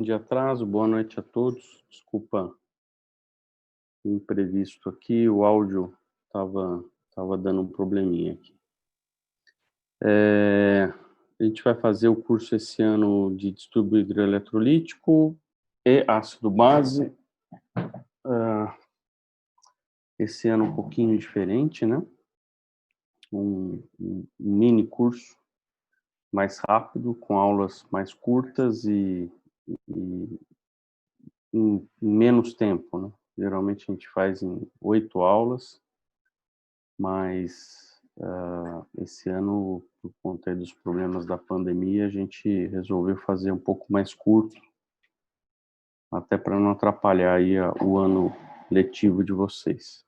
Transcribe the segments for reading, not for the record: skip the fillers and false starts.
De atraso, boa noite a todos. Desculpa o imprevisto aqui, o áudio estava dando um probleminha aqui. A gente vai fazer o curso esse ano de distúrbio hidroeletrolítico e ácido base. Esse ano um pouquinho diferente, né? Um mini curso mais rápido, com aulas mais curtas e em menos tempo, né? Geralmente a gente faz em 8 aulas, mas esse ano, por conta aí dos problemas da pandemia, a gente resolveu fazer um pouco mais curto, até para não atrapalhar aí o ano letivo de vocês.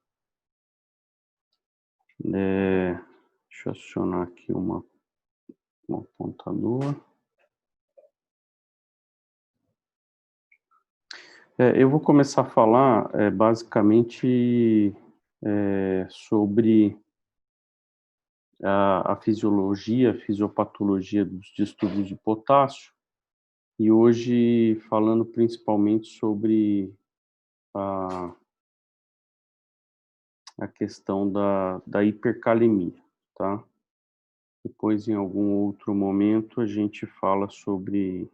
Deixa eu acionar aqui um apontador. Eu vou começar a falar basicamente sobre a fisiologia, a fisiopatologia dos distúrbios de potássio, e hoje falando principalmente sobre a questão da hipercalemia, tá? Depois, em algum outro momento, a gente fala sobre...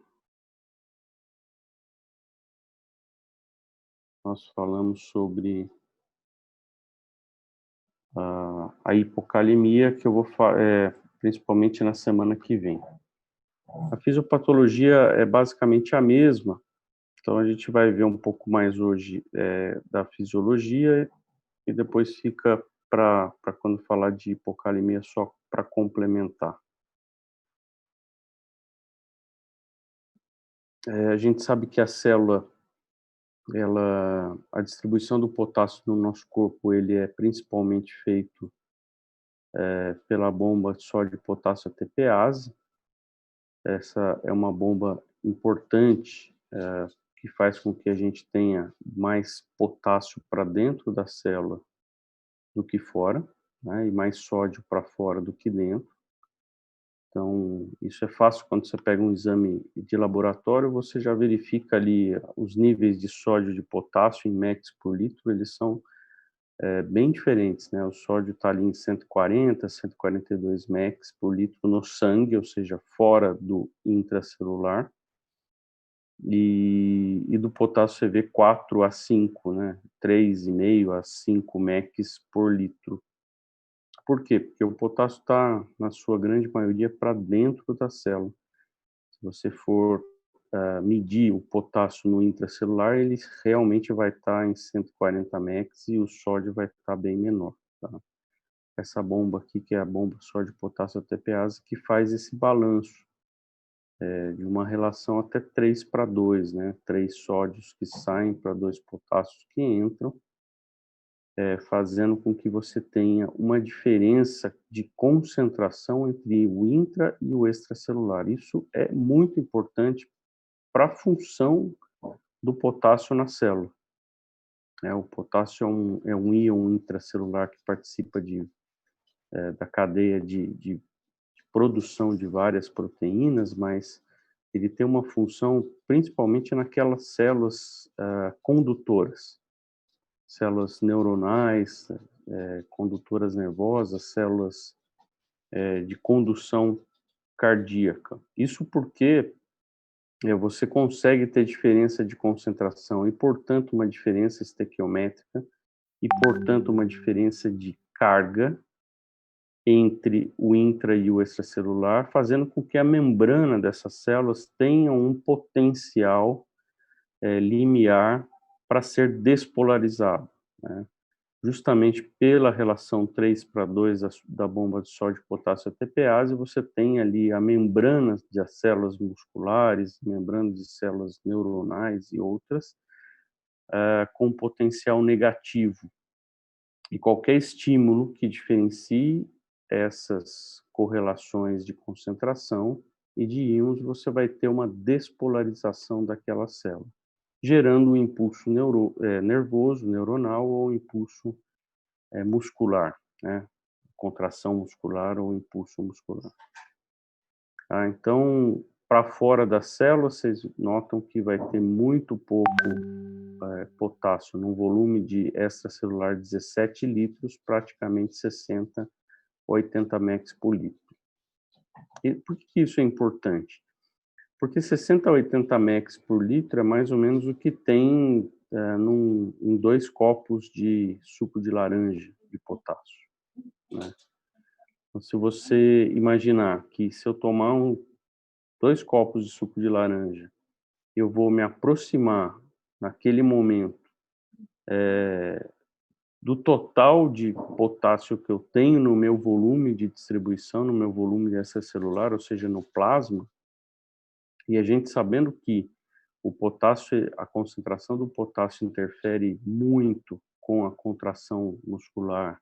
Nós falamos sobre a hipocalemia, que eu vou principalmente na semana que vem. A fisiopatologia é basicamente a mesma, então a gente vai ver um pouco mais hoje da fisiologia, e depois fica para quando falar de hipocalemia só para complementar. A gente sabe que a célula, a distribuição do potássio no nosso corpo, ele é principalmente feito pela bomba de sódio e potássio ATPase. Essa é uma bomba importante que faz com que a gente tenha mais potássio para dentro da célula do que fora, né, e mais sódio para fora do que dentro. Então, isso é fácil quando você pega um exame de laboratório, você já verifica ali os níveis de sódio e de potássio em mEq por litro, eles são bem diferentes, né? O sódio está ali em 140, 142 mEq por litro no sangue, ou seja, fora do intracelular, e do potássio você vê 4 a 5, né? 3,5 a 5 mEq por litro. Por quê? Porque o potássio está, na sua grande maioria, para dentro da célula. Se você for medir o potássio no intracelular, ele realmente vai estar em 140 mEq e o sódio vai estar bem menor, tá? Essa bomba aqui, que é a bomba sódio-potássio ATPase, que faz esse balanço de uma relação até 3:2, né? 3 sódios que saem para 2 potássios que entram, fazendo com que você tenha uma diferença de concentração entre o intra e o extracelular. Isso é muito importante para a função do potássio na célula. O potássio é um íon intracelular que participa da cadeia de produção de várias proteínas, mas ele tem uma função principalmente naquelas células condutoras, células neuronais, condutoras nervosas, células de condução cardíaca. Isso porque você consegue ter diferença de concentração e, portanto, uma diferença estequiométrica e, portanto, uma diferença de carga entre o intra e o extracelular, fazendo com que a membrana dessas células tenha um potencial limiar para ser despolarizado, né? Justamente pela relação 3:2 da bomba de sódio e potássio ATPase, você tem ali a membrana de células musculares, membranas de células neuronais e outras, com potencial negativo. E qualquer estímulo que diferencie essas correlações de concentração e de íons, você vai ter uma despolarização daquela célula, gerando um impulso nervoso, neuronal, ou impulso muscular, né? Contração muscular ou impulso muscular. Então, para fora da célula, vocês notam que vai ter muito pouco potássio, num volume de extracelular 17 litros, praticamente 60, 80 mEq por litro. E por que isso é importante? Porque 60 a 80 mEq por litro é mais ou menos o que tem em 2 copos de suco de laranja de potássio, né? Então, se você imaginar que se eu tomar 2 copos de suco de laranja, eu vou me aproximar naquele momento do total de potássio que eu tenho no meu volume de distribuição, no meu volume extracelular, ou seja, no plasma, e a gente sabendo que o potássio, a concentração do potássio interfere muito com a contração muscular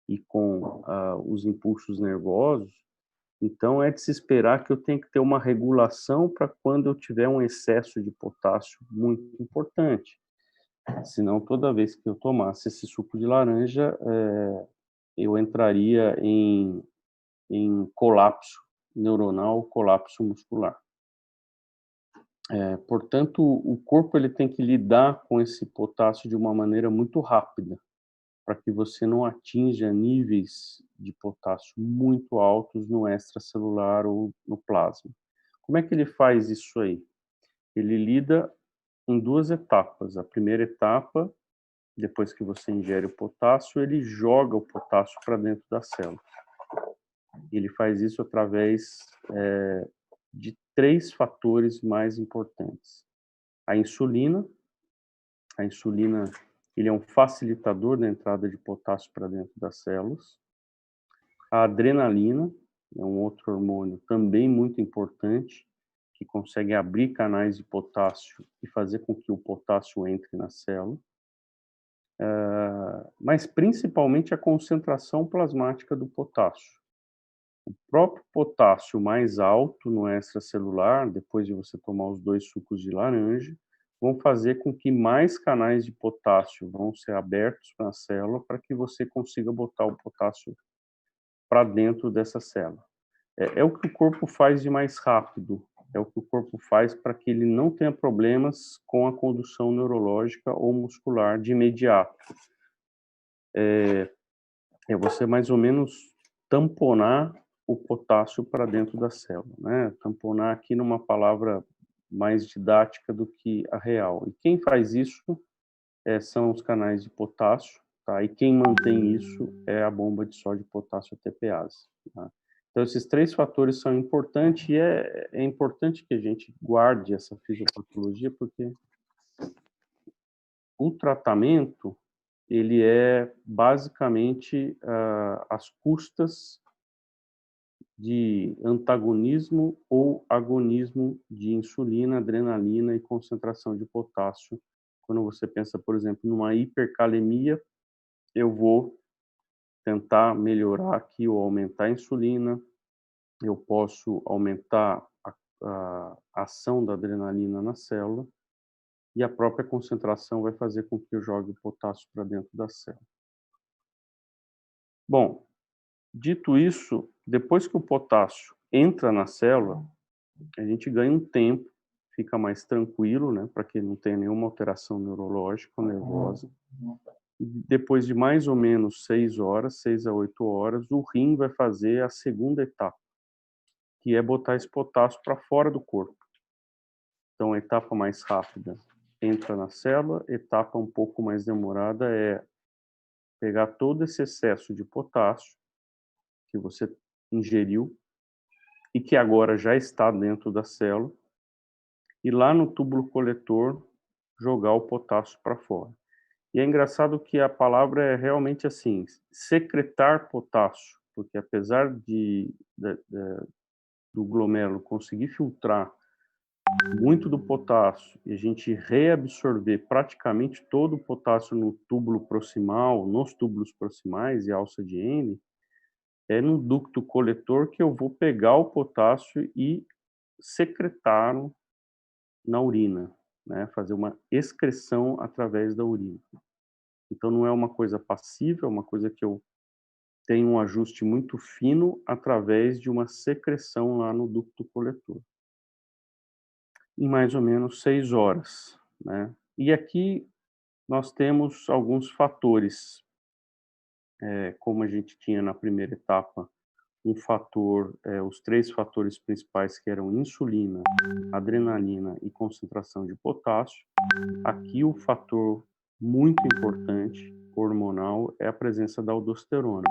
e com os impulsos nervosos, então é de se esperar que eu tenha que ter uma regulação para quando eu tiver um excesso de potássio muito importante. Senão, toda vez que eu tomasse esse suco de laranja, eu entraria em colapso neuronal, colapso muscular. Portanto, o corpo ele tem que lidar com esse potássio de uma maneira muito rápida, para que você não atinja níveis de potássio muito altos no extracelular ou no plasma. Como é que ele faz isso aí? Ele lida em 2 etapas. A primeira etapa, depois que você ingere o potássio, ele joga o potássio para dentro da célula. Ele faz isso através de 3 fatores mais importantes. A insulina, ele é um facilitador da entrada de potássio para dentro das células. A adrenalina é um outro hormônio também muito importante, que consegue abrir canais de potássio e fazer com que o potássio entre na célula. Mas principalmente a concentração plasmática do potássio. O próprio potássio mais alto no extracelular, depois de você tomar os 2 sucos de laranja, vão fazer com que mais canais de potássio vão ser abertos na célula para que você consiga botar o potássio para dentro dessa célula. É o que o corpo faz de mais rápido, é o que o corpo faz para que ele não tenha problemas com a condução neurológica ou muscular de imediato. É você mais ou menos tamponar o potássio para dentro da célula, né? Tamponar aqui numa palavra mais didática do que a real. E quem faz isso são os canais de potássio, tá? E quem mantém isso é a bomba de sódio potássio ATPase, tá? Então esses 3 fatores são importantes e é importante que a gente guarde essa fisiopatologia, porque o tratamento ele é basicamente às custas de antagonismo ou agonismo de insulina, adrenalina e concentração de potássio. Quando você pensa, por exemplo, numa hipercalemia, eu vou tentar melhorar aqui ou aumentar a insulina, eu posso aumentar a ação da adrenalina na célula e a própria concentração vai fazer com que eu jogue o potássio para dentro da célula. Bom, dito isso, depois que o potássio entra na célula, a gente ganha um tempo, fica mais tranquilo, né, para que não tenha nenhuma alteração neurológica ou nervosa. E depois de mais ou menos 6 horas, 6 a 8 horas, o rim vai fazer a segunda etapa, que é botar esse potássio para fora do corpo. Então, a etapa mais rápida entra na célula, etapa um pouco mais demorada é pegar todo esse excesso de potássio que você ingeriu e que agora já está dentro da célula, e lá no túbulo coletor jogar o potássio para fora. E é engraçado que a palavra é realmente assim, secretar potássio, porque apesar do glomérulo conseguir filtrar muito do potássio e a gente reabsorver praticamente todo o potássio no túbulo proximal, nos túbulos proximais e alça de Henle, é no ducto coletor que eu vou pegar o potássio e secretá-lo na urina, né, fazer uma excreção através da urina. Então não é uma coisa passiva, é uma coisa que eu tenho um ajuste muito fino através de uma secreção lá no ducto coletor. em mais ou menos 6 horas, né. E aqui nós temos alguns fatores, como a gente tinha na primeira etapa, os 3 fatores principais que eram insulina, adrenalina e concentração de potássio. Aqui o fator muito importante, hormonal, é a presença da aldosterona.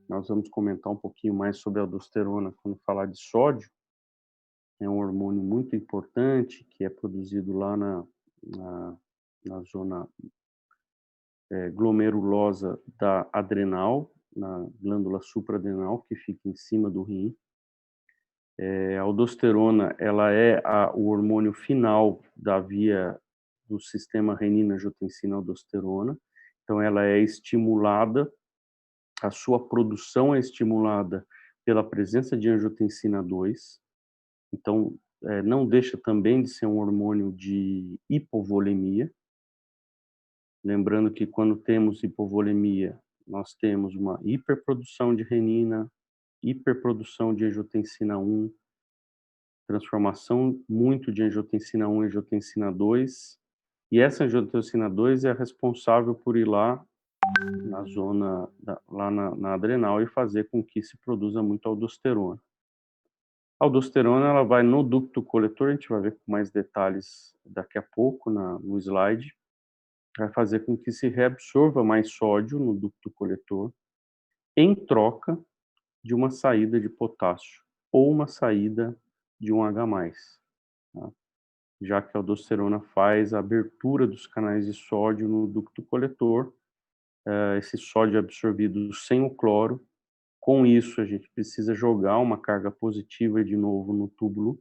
Nós vamos comentar um pouquinho mais sobre a aldosterona quando falar de sódio. É um hormônio muito importante que é produzido lá na, na zona glomerulosa da adrenal, na glândula supraadrenal, que fica em cima do rim. A aldosterona, ela é o hormônio final da via do sistema renina-angiotensina-aldosterona. Então, ela é estimulada, a sua produção é estimulada pela presença de angiotensina 2. Então, não deixa também de ser um hormônio de hipovolemia. Lembrando que quando temos hipovolemia, nós temos uma hiperprodução de renina, hiperprodução de angiotensina 1, transformação muito de angiotensina 1 em angiotensina 2, e essa angiotensina 2 é a responsável por ir lá na zona lá na adrenal e fazer com que se produza muito aldosterona. A aldosterona, ela vai no ducto coletor, a gente vai ver com mais detalhes daqui a pouco no slide, vai fazer com que se reabsorva mais sódio no ducto coletor, em troca de uma saída de potássio ou uma saída de um H+, tá? Já que a aldosterona faz a abertura dos canais de sódio no ducto coletor, esse sódio é absorvido sem o cloro. Com isso, a gente precisa jogar uma carga positiva de novo no túbulo,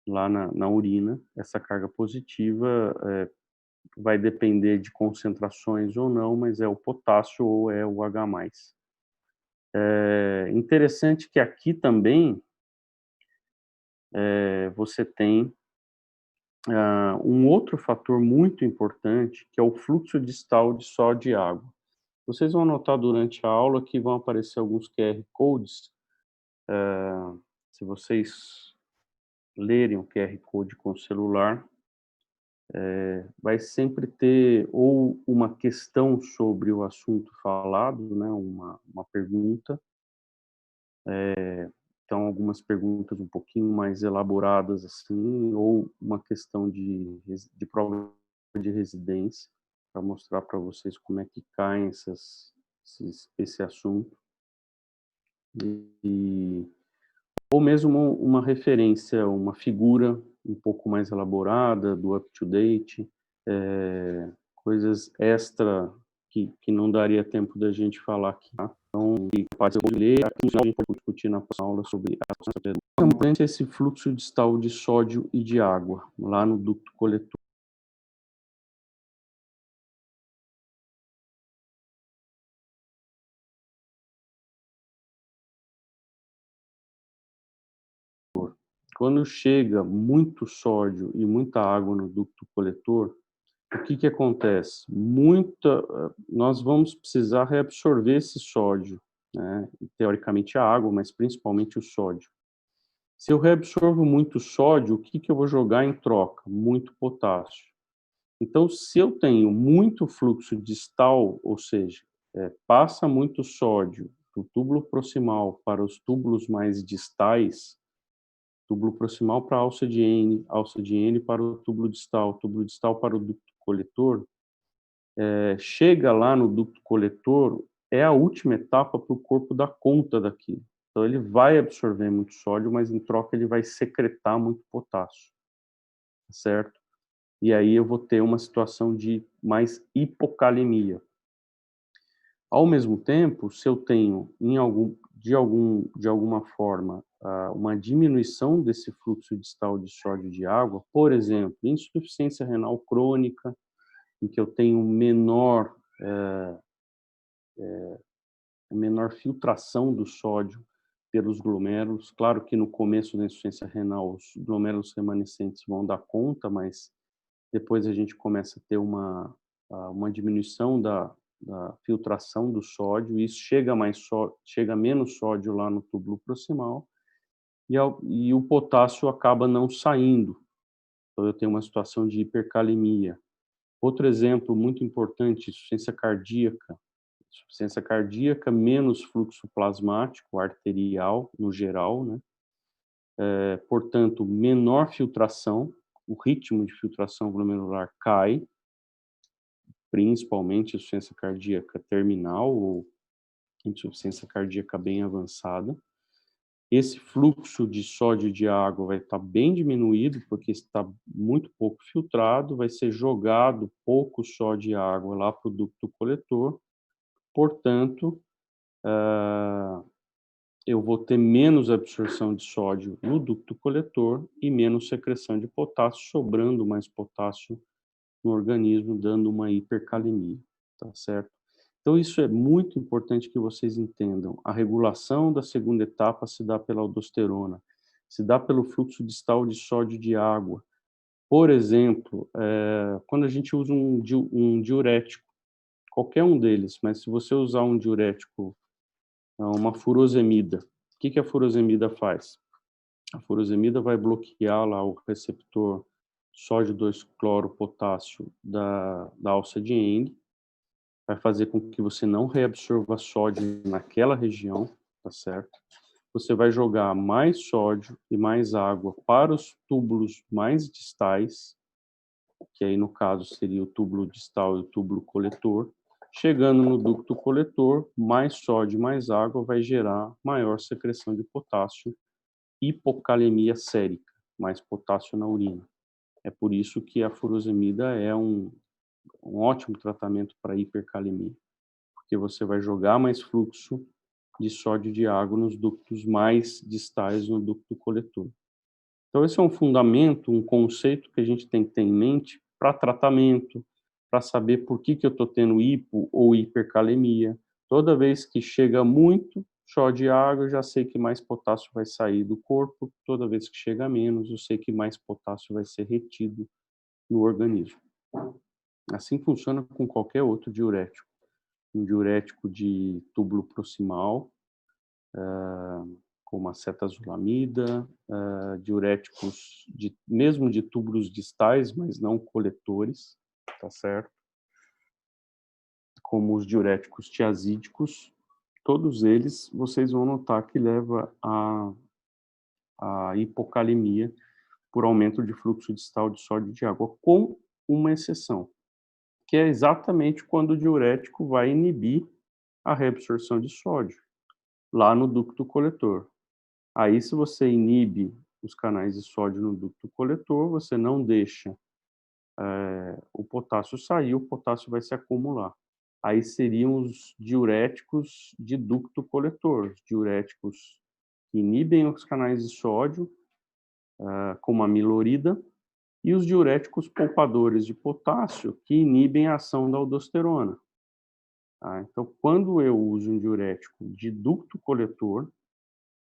lá na urina. Essa carga positiva vai depender de concentrações ou não, mas é o potássio ou é o H+. É interessante que aqui também você tem um outro fator muito importante, que é o fluxo distal de sódio e água. Vocês vão notar durante a aula que vão aparecer alguns QR codes. Se vocês lerem o QR code com o celular, vai sempre ter ou uma questão sobre o assunto falado, né, uma pergunta. Então, algumas perguntas um pouquinho mais elaboradas, assim, ou uma questão de prova de residência, para mostrar para vocês como é que caem esse assunto. E, ou mesmo uma referência, uma figura um pouco mais elaborada, do up-to-date, coisas extra que não daria tempo da gente falar aqui, tá? Então, pode ler, no final a gente pode discutir na próxima aula sobre esse fluxo distal de sódio e de água, lá no ducto coletor. Quando chega muito sódio e muita água no ducto coletor, o que que acontece? Nós vamos precisar reabsorver esse sódio, né, e teoricamente a água, mas principalmente o sódio. Se eu reabsorvo muito sódio, o que que eu vou jogar em troca? Muito potássio. Então, se eu tenho muito fluxo distal, ou seja, passa muito sódio do túbulo proximal para os túbulos mais distais, túbulo proximal para a alça de N para o túbulo distal para o ducto coletor, chega lá no ducto coletor, é a última etapa para o corpo dar conta daquilo. Então ele vai absorver muito sódio, mas em troca ele vai secretar muito potássio, certo? E aí eu vou ter uma situação de mais hipocalemia. Ao mesmo tempo, se eu tenho de alguma forma uma diminuição desse fluxo distal de sódio e de água, por exemplo, insuficiência renal crônica, em que eu tenho menor filtração do sódio pelos glomérulos. Claro que no começo da insuficiência renal os glomérulos remanescentes vão dar conta, mas depois a gente começa a ter uma diminuição da filtração do sódio, e isso chega menos sódio lá no túbulo proximal, e o potássio acaba não saindo. Então eu tenho uma situação de hipercalemia. Outro exemplo muito importante, insuficiência cardíaca. Insuficiência cardíaca menos fluxo plasmático arterial, no geral, né? Portanto, menor filtração, o ritmo de filtração glomerular cai, principalmente insuficiência cardíaca terminal ou insuficiência cardíaca bem avançada. Esse fluxo de sódio e de água vai estar bem diminuído, porque está muito pouco filtrado, vai ser jogado pouco sódio e água lá para o ducto coletor, portanto, eu vou ter menos absorção de sódio no ducto coletor e menos secreção de potássio, sobrando mais potássio no organismo, dando uma hipercalemia, tá certo? Então isso é muito importante que vocês entendam. A regulação da segunda etapa se dá pela aldosterona, se dá pelo fluxo distal de sódio de água. Por exemplo, quando a gente usa um diurético, qualquer um deles, mas se você usar um diurético, uma furosemida, o que a furosemida faz? A furosemida vai bloquear lá o receptor sódio 2-cloro-potássio da alça de Eng, vai fazer com que você não reabsorva sódio naquela região, tá certo? Você vai jogar mais sódio e mais água para os túbulos mais distais, que aí no caso seria o túbulo distal e o túbulo coletor. Chegando no ducto coletor, mais sódio e mais água vai gerar maior secreção de potássio, hipocalemia sérica, mais potássio na urina. É por isso que a furosemida é um ótimo tratamento para hipercalemia, porque você vai jogar mais fluxo de sódio e de água nos ductos mais distais no ducto coletor. Então esse é um fundamento, um conceito que a gente tem que ter em mente para tratamento, para saber por que eu estou tendo hipo ou hipercalemia. Toda vez que chega muito sódio e água, eu já sei que mais potássio vai sair do corpo. Toda vez que chega menos, eu sei que mais potássio vai ser retido no organismo. Assim funciona com qualquer outro diurético. Um diurético de túbulo proximal, como a acetazolamida, diuréticos mesmo de túbulos distais, mas não coletores, tá certo? Como os diuréticos tiazídicos, todos eles vocês vão notar que leva a hipocalemia por aumento de fluxo distal de sódio e de água, com uma exceção, que é exatamente quando o diurético vai inibir a reabsorção de sódio lá no ducto coletor. Aí, se você inibe os canais de sódio no ducto coletor, você não deixa o potássio sair, o potássio vai se acumular. Aí seriam os diuréticos de ducto coletor, os diuréticos que inibem os canais de sódio, como a milorida, e os diuréticos poupadores de potássio, que inibem a ação da aldosterona. Tá? Então, quando eu uso um diurético de ducto coletor,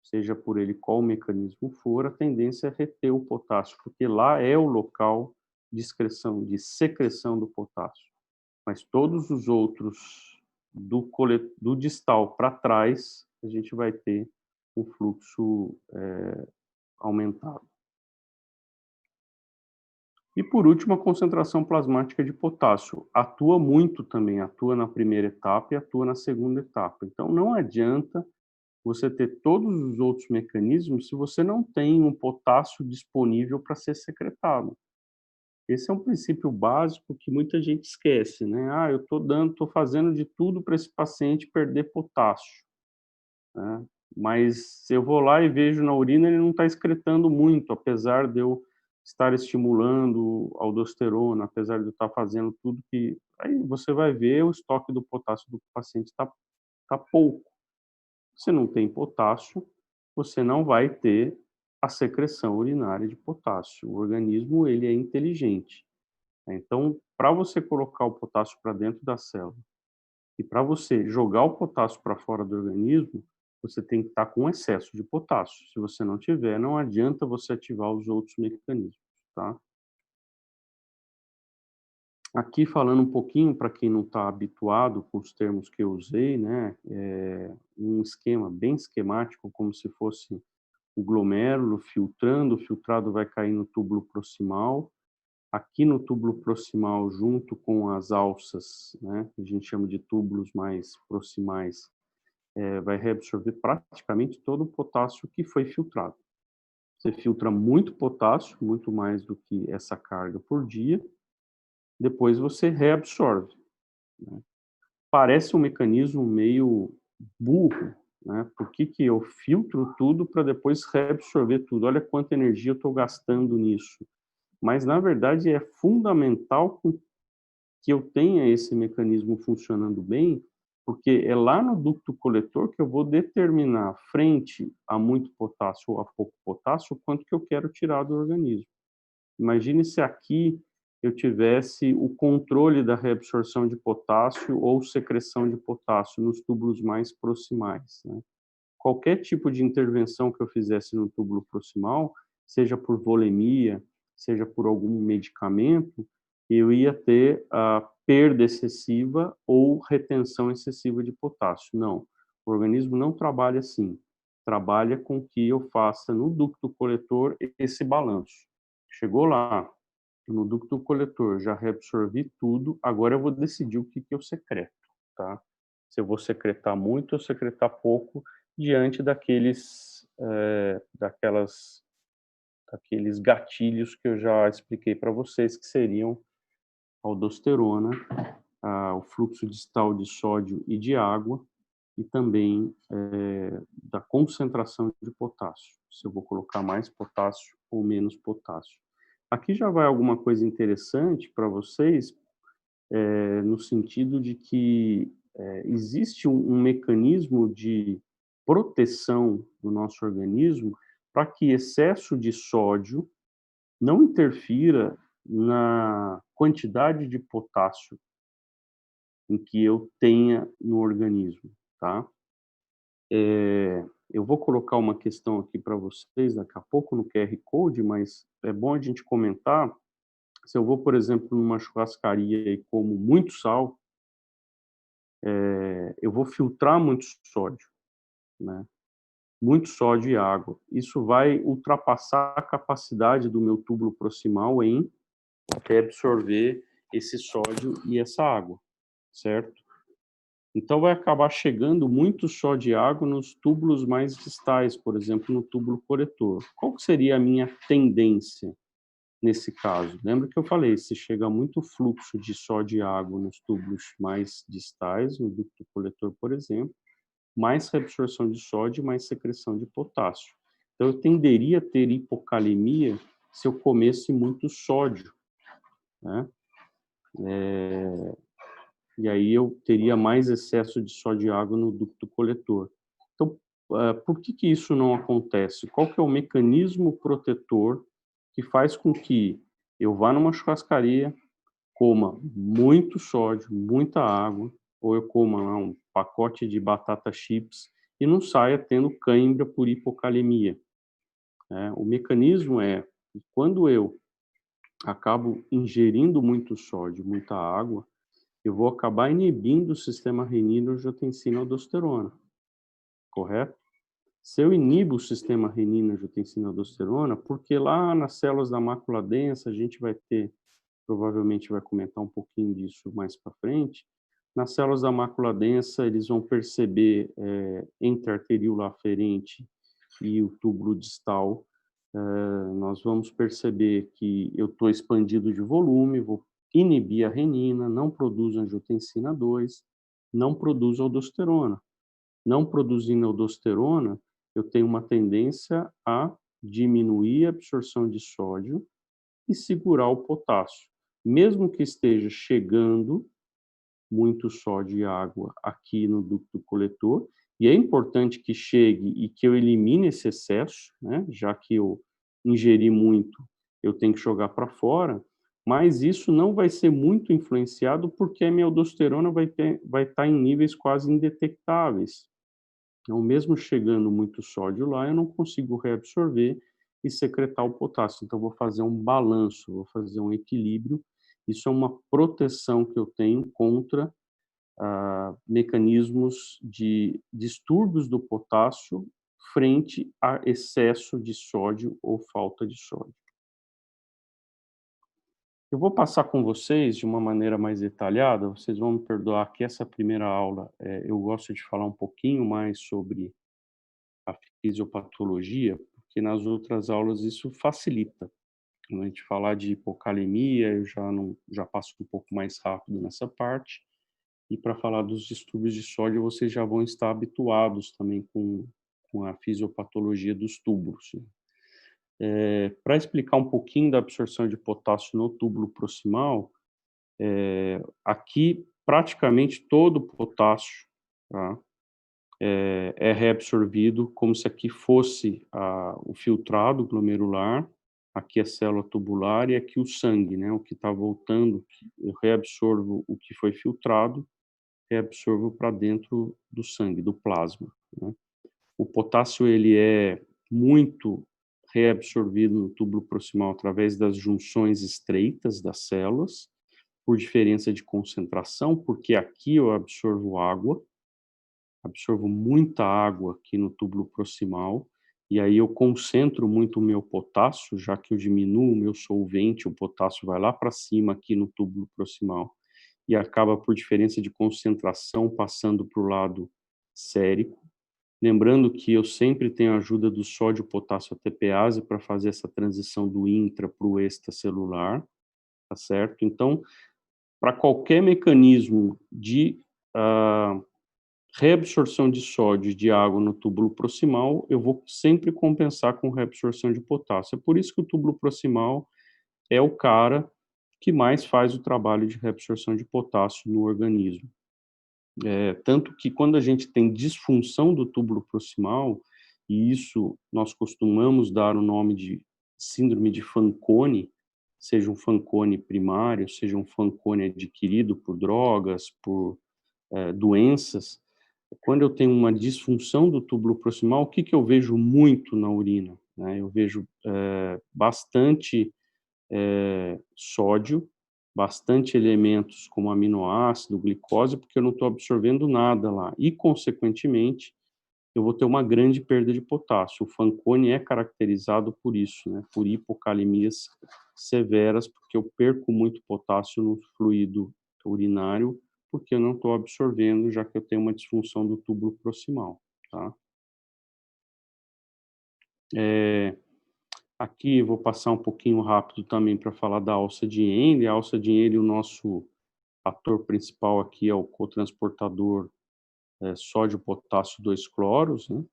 seja por ele qual mecanismo for, a tendência é reter o potássio, porque lá é o local de excreção, de secreção do potássio. Mas todos os outros do distal para trás, a gente vai ter um fluxo aumentado. E por último, a concentração plasmática de potássio. Atua muito também, atua na primeira etapa e atua na segunda etapa. Então não adianta você ter todos os outros mecanismos se você não tem um potássio disponível para ser secretado. Esse é um princípio básico que muita gente esquece, né? Ah, eu estou fazendo de tudo para esse paciente perder potássio, né? Mas se eu vou lá e vejo na urina, ele não está excretando muito, apesar de eu estar estimulando a aldosterona, apesar de eu estar fazendo tudo que... Aí você vai ver o estoque do potássio do paciente tá pouco. Se não tem potássio, você não vai ter a secreção urinária de potássio. O organismo, ele é inteligente. Então, para você colocar o potássio para dentro da célula e para você jogar o potássio para fora do organismo, você tem que estar com excesso de potássio. Se você não tiver, não adianta você ativar os outros mecanismos, tá? Aqui falando um pouquinho para quem não está habituado com os termos que eu usei, né, um esquema bem esquemático, como se fosse o glomérulo, filtrando, o filtrado vai cair no túbulo proximal. Aqui no túbulo proximal, junto com as alças, né, que a gente chama de túbulos mais proximais, vai reabsorver praticamente todo o potássio que foi filtrado. Você filtra muito potássio, muito mais do que essa carga por dia, depois você reabsorve, né. Parece um mecanismo meio burro, né, por que que eu filtro tudo para depois reabsorver tudo? Olha quanta energia eu estou gastando nisso. Mas, na verdade, é fundamental que eu tenha esse mecanismo funcionando bem, porque é lá no ducto coletor que eu vou determinar, frente a muito potássio ou a pouco potássio, o quanto que eu quero tirar do organismo. Imagine se aqui eu tivesse o controle da reabsorção de potássio ou secreção de potássio nos túbulos mais proximais, né. Qualquer tipo de intervenção que eu fizesse no túbulo proximal, seja por volemia, seja por algum medicamento, eu ia ter a perda excessiva ou retenção excessiva de potássio. Não, o organismo não trabalha assim. Trabalha com que eu faça no ducto coletor esse balanço. Chegou lá, no ducto coletor, já reabsorvi tudo, agora eu vou decidir o que que eu secreto, tá? Se eu vou secretar muito ou secretar pouco, diante daqueles gatilhos que eu já expliquei para vocês, que seriam a aldosterona, o fluxo distal de sódio e de água, e também, da concentração de potássio, se eu vou colocar mais potássio ou menos potássio. Aqui já vai alguma coisa interessante para vocês, no sentido de que, existe um mecanismo de proteção do nosso organismo para que excesso de sódio não interfira na quantidade de potássio em que eu tenha no organismo, tá. Eu vou colocar uma questão aqui para vocês daqui a pouco no QR Code, mas é bom a gente comentar. Se eu vou, por exemplo, numa churrascaria e como muito sal, eu vou filtrar muito sódio, né, muito sódio e água. Isso vai ultrapassar a capacidade do meu túbulo proximal em reabsorver esse sódio e essa água, certo? Então vai acabar chegando muito sódio e água nos túbulos mais distais, por exemplo, no túbulo coletor. Qual que seria a minha tendência nesse caso? Lembra que eu falei, se chega muito fluxo de sódio e água nos túbulos mais distais, no ducto coletor, por exemplo, mais reabsorção de sódio e mais secreção de potássio. Então eu tenderia a ter hipocalemia se eu comesse muito sódio, né? E aí eu teria mais excesso de sódio e água no ducto coletor. Então, por que que isso não acontece? Qual que é o mecanismo protetor que faz com que eu vá numa churrascaria, coma muito sódio, muita água, ou eu coma lá um pacote de batata chips e não saia tendo cãibra por hipocalemia, né? O mecanismo é que quando eu acabo ingerindo muito sódio, muita água, eu vou acabar inibindo o sistema renina-angiotensina-aldosterona, correto? Se eu inibo o sistema renina-angiotensina-aldosterona, porque lá nas células da mácula densa, a gente vai ter, provavelmente vai comentar um pouquinho disso mais para frente, nas células da mácula densa, eles vão perceber, entre a arteríola aferente e o túbulo distal, nós vamos perceber que eu estou expandido de volume, vou inibir a renina, não produz angiotensina 2, não produz aldosterona. Não produzindo aldosterona, eu tenho uma tendência a diminuir a absorção de sódio e segurar o potássio. Mesmo que esteja chegando muito sódio e água aqui no ducto coletor, e é importante que chegue e que eu elimine esse excesso, né, já que eu ingeri muito, eu tenho que jogar para fora, mas isso não vai ser muito influenciado, porque a minha aldosterona vai estar em níveis quase indetectáveis. Então, mesmo chegando muito sódio lá, eu não consigo reabsorver e secretar o potássio. Então, eu vou fazer um balanço, vou fazer um equilíbrio. Isso é uma proteção que eu tenho contra mecanismos de distúrbios do potássio frente a excesso de sódio ou falta de sódio. Eu vou passar com vocês de uma maneira mais detalhada, vocês vão me perdoar que essa primeira aula, eu gosto de falar um pouquinho mais sobre a fisiopatologia, porque nas outras aulas isso facilita. Quando a gente falar de hipocalemia, eu já passo um pouco mais rápido nessa parte, e para falar dos distúrbios de sódio, vocês já vão estar habituados também com a fisiopatologia dos túbulos. Para explicar um pouquinho da absorção de potássio no túbulo proximal, aqui praticamente todo o potássio, tá, é reabsorvido como se aqui fosse o filtrado glomerular, aqui a célula tubular e aqui o sangue, né, o que está voltando, eu reabsorvo o que foi filtrado, reabsorvo para dentro do sangue, do plasma, né. O potássio ele é muito reabsorvido no túbulo proximal através das junções estreitas das células, por diferença de concentração, porque aqui eu absorvo muita água aqui no túbulo proximal, e aí eu concentro muito o meu potássio, já que eu diminuo o meu solvente, o potássio vai lá para cima aqui no túbulo proximal, e acaba por diferença de concentração passando para o lado sérico. Lembrando que eu sempre tenho a ajuda do sódio potássio ATPase para fazer essa transição do intra para o extracelular, tá certo? Então, para qualquer mecanismo de reabsorção de sódio e de água no túbulo proximal, eu vou sempre compensar com reabsorção de potássio. É por isso que o túbulo proximal é o cara que mais faz o trabalho de reabsorção de potássio no organismo. Tanto que quando a gente tem disfunção do túbulo proximal, e isso nós costumamos dar o nome de síndrome de Fanconi, seja um Fanconi primário, seja um Fanconi adquirido por drogas, por doenças, quando eu tenho uma disfunção do túbulo proximal, o que que eu vejo muito na urina, né? Eu vejo bastante sódio, bastante elementos como aminoácido, glicose, porque eu não estou absorvendo nada lá. E, consequentemente, eu vou ter uma grande perda de potássio. O Fanconi é caracterizado por isso, né? Por hipocalemias severas, porque eu perco muito potássio no fluido urinário, porque eu não estou absorvendo, já que eu tenho uma disfunção do túbulo proximal, tá? Aqui eu vou passar um pouquinho rápido também para falar da alça de Henle. A alça de Henle, o nosso ator principal aqui é o cotransportador sódio-potássio 2-cloros, né?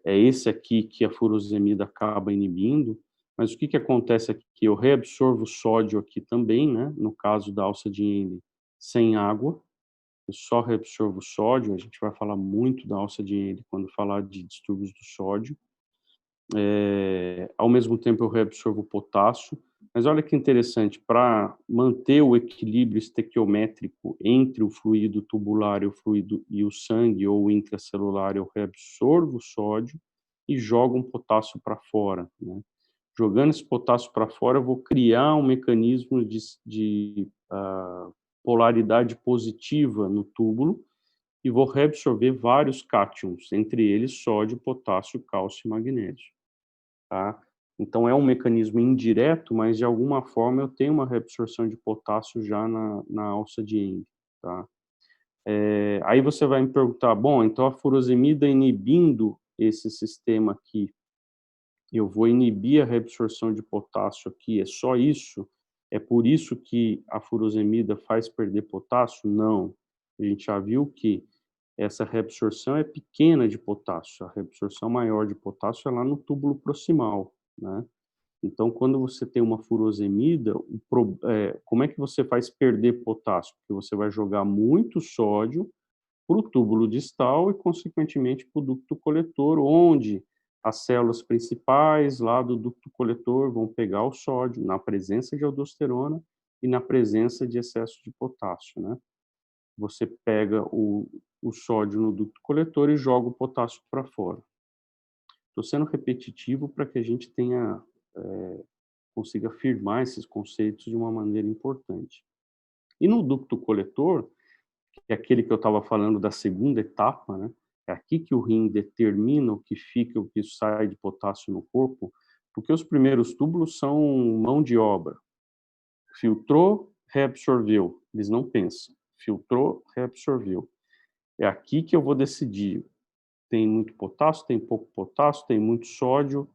É esse aqui que a furosemida acaba inibindo, mas o que que acontece aqui? Eu reabsorvo sódio aqui também, né? No caso da alça de Henle, sem água, eu só reabsorvo sódio, a gente vai falar muito da alça de Henle quando falar de distúrbios do sódio. Ao mesmo tempo eu reabsorvo potássio, mas olha que interessante, para manter o equilíbrio estequiométrico entre o fluido tubular e o fluido e o sangue ou intracelular, eu reabsorvo sódio e jogo um potássio para fora, né. Jogando esse potássio para fora, eu vou criar um mecanismo de polaridade positiva no túbulo e vou reabsorver vários cátions, entre eles sódio, potássio, cálcio e magnésio. Tá? Então é um mecanismo indireto, mas de alguma forma eu tenho uma reabsorção de potássio já na alça de Henle, tá? Aí você vai me perguntar, bom, então a furosemida inibindo esse sistema aqui, eu vou inibir a reabsorção de potássio aqui, é só isso? É por isso que a furosemida faz perder potássio? Não. A gente já viu que essa reabsorção é pequena de potássio, a reabsorção maior de potássio é lá no túbulo proximal, né? Então, quando você tem uma furosemida, como é que você faz perder potássio? Porque você vai jogar muito sódio para o túbulo distal e, consequentemente, para o ducto coletor, onde as células principais lá do ducto coletor vão pegar o sódio na presença de aldosterona e na presença de excesso de potássio, né? Você pega o sódio no ducto coletor e joga o potássio para fora. Estou sendo repetitivo para que a gente consiga afirmar esses conceitos de uma maneira importante. E no ducto coletor, que é aquele que eu estava falando da segunda etapa, né? É aqui que o rim determina o que fica, o que sai de potássio no corpo, porque os primeiros túbulos são mão de obra. Filtrou, reabsorveu. Eles não pensam. Filtrou, reabsorveu. É aqui que eu vou decidir. Tem muito potássio, tem pouco potássio, tem muito sódio.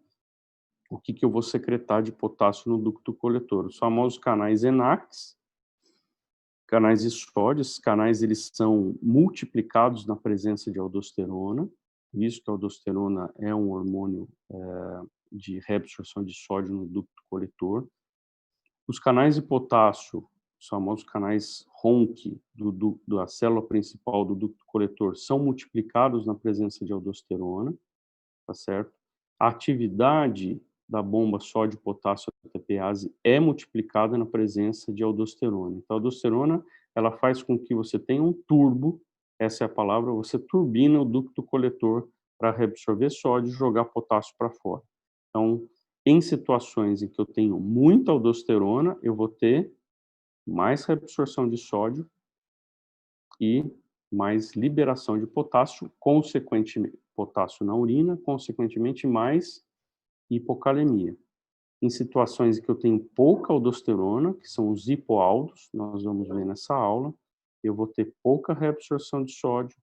O que eu vou secretar de potássio no ducto coletor? Os famosos canais ENaC, canais de sódio. Esses canais eles são multiplicados na presença de aldosterona, visto que a aldosterona é um hormônio de reabsorção de sódio no ducto coletor. Os canais de potássio, os famosos canais RONC da célula principal do ducto coletor, são multiplicados na presença de aldosterona, tá certo? A atividade da bomba sódio-potássio ATPase é multiplicada na presença de aldosterona. Então, a aldosterona, ela faz com que você tenha um turbo, essa é a palavra, você turbina o ducto coletor para reabsorver sódio e jogar potássio para fora. Então, em situações em que eu tenho muita aldosterona, eu vou ter mais reabsorção de sódio e mais liberação de potássio, consequentemente, potássio na urina, consequentemente mais hipocalemia. Em situações em que eu tenho pouca aldosterona, que são os hipoaldos, nós vamos ver nessa aula, eu vou ter pouca reabsorção de sódio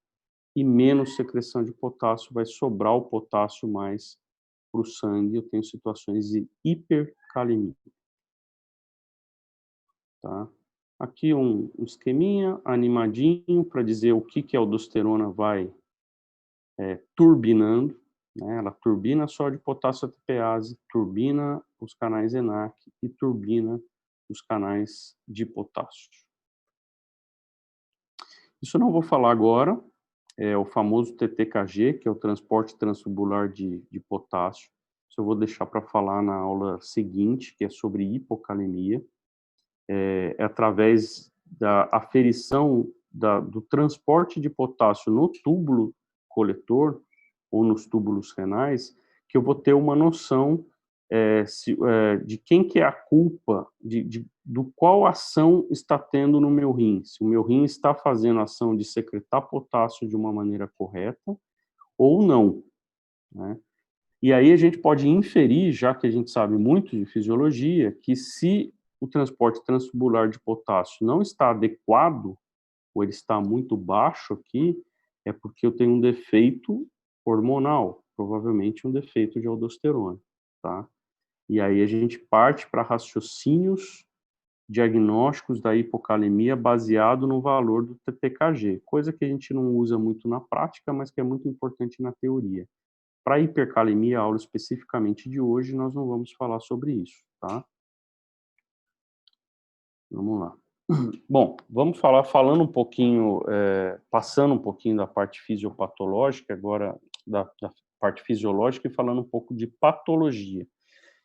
e menos secreção de potássio, vai sobrar o potássio mais para o sangue, eu tenho situações de hipercalemia. Tá? Aqui um esqueminha animadinho para dizer o que a aldosterona vai turbinando, né? Ela turbina sódio potássio ATPase, turbina os canais ENaC e turbina os canais de potássio. Isso eu não vou falar agora, é o famoso TTKG, que é o transporte transtubular de potássio. Isso eu vou deixar para falar na aula seguinte, que é sobre hipocalemia. É através da aferição do transporte de potássio no túbulo coletor ou nos túbulos renais, que eu vou ter uma noção de quem que é a culpa, do qual ação está tendo no meu rim. Se o meu rim está fazendo a ação de secretar potássio de uma maneira correta ou não, né? E aí a gente pode inferir, já que a gente sabe muito de fisiologia, que se o transporte transtubular de potássio não está adequado, ou ele está muito baixo aqui, é porque eu tenho um defeito hormonal, provavelmente um defeito de aldosterona, tá? E aí a gente parte para raciocínios diagnósticos da hipocalemia baseado no valor do TTKG, coisa que a gente não usa muito na prática, mas que é muito importante na teoria. Para hipercalemia, a aula especificamente de hoje, nós não vamos falar sobre isso, tá? Vamos lá. Bom, vamos falando um pouquinho, passando um pouquinho da parte fisiopatológica, agora da parte fisiológica e falando um pouco de patologia.